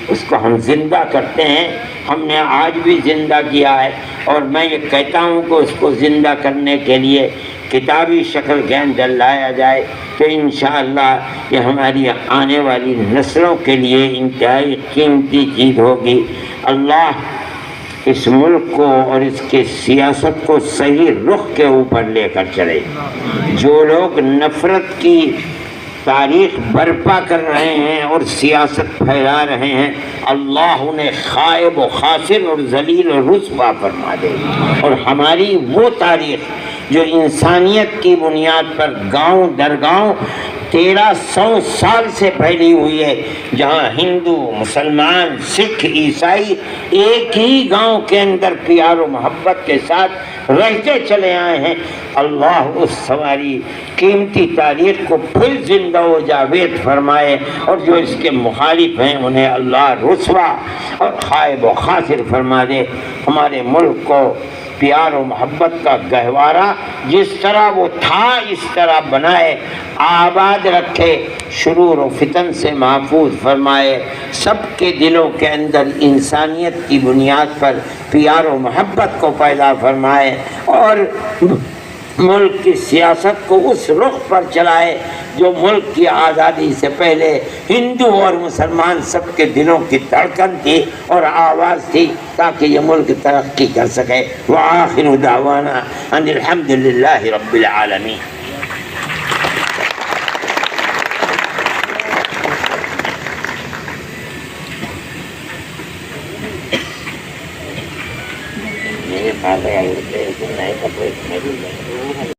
B: اس کو ہم زندہ کرتے ہیں، ہم نے آج بھی زندہ کیا ہے، اور میں یہ کہتا ہوں کہ اس کو زندہ کرنے کے لیے کتابی شکل کے اندر لایا جائے تو انشاءاللہ یہ ہماری آنے والی نسلوں کے لیے انتہائی قیمتی چیز ہوگی۔ اللہ اس ملک کو اور اس کے سیاست کو صحیح رخ کے اوپر لے کر چلے۔ جو لوگ نفرت کی تاریخ برپا کر رہے ہیں اور سیاست پھیلا رہے ہیں، اللہ انہیں خائب و خاسر اور ذلیل و رسوا فرما دے، اور ہماری وہ تاریخ جو انسانیت کی بنیاد پر گاؤں در گاؤں 1300 سال سے پھیلی ہوئی ہے، جہاں ہندو، مسلمان، سکھ، عیسائی ایک ہی گاؤں کے اندر پیار و محبت کے ساتھ رہتے چلے آئے ہیں، اللہ اس ہماری قیمتی تاریخ کو پھر زندہ و جاوید فرمائے، اور جو اس کے مخالف ہیں انہیں اللہ رسوا اور خائب و خاسر فرما دے۔ ہمارے ملک کو پیار و محبت کا گہوارہ جس طرح وہ تھا اس طرح بنائے، آباد رکھے، شرور و فتن سے محفوظ فرمائے، سب کے دلوں کے اندر انسانیت کی بنیاد پر پیار و محبت کو پیدا فرمائے، اور ملک کی سیاست کو اس رخ پر چلائے جو ملک کی آزادی سے پہلے ہندو اور مسلمان سب کے دلوں کی دھڑکن تھی اور آواز تھی، تاکہ یہ ملک ترقی کر سکے۔ وآخر دعوانا ان الحمد للہ رب العالمین۔ میرے پاس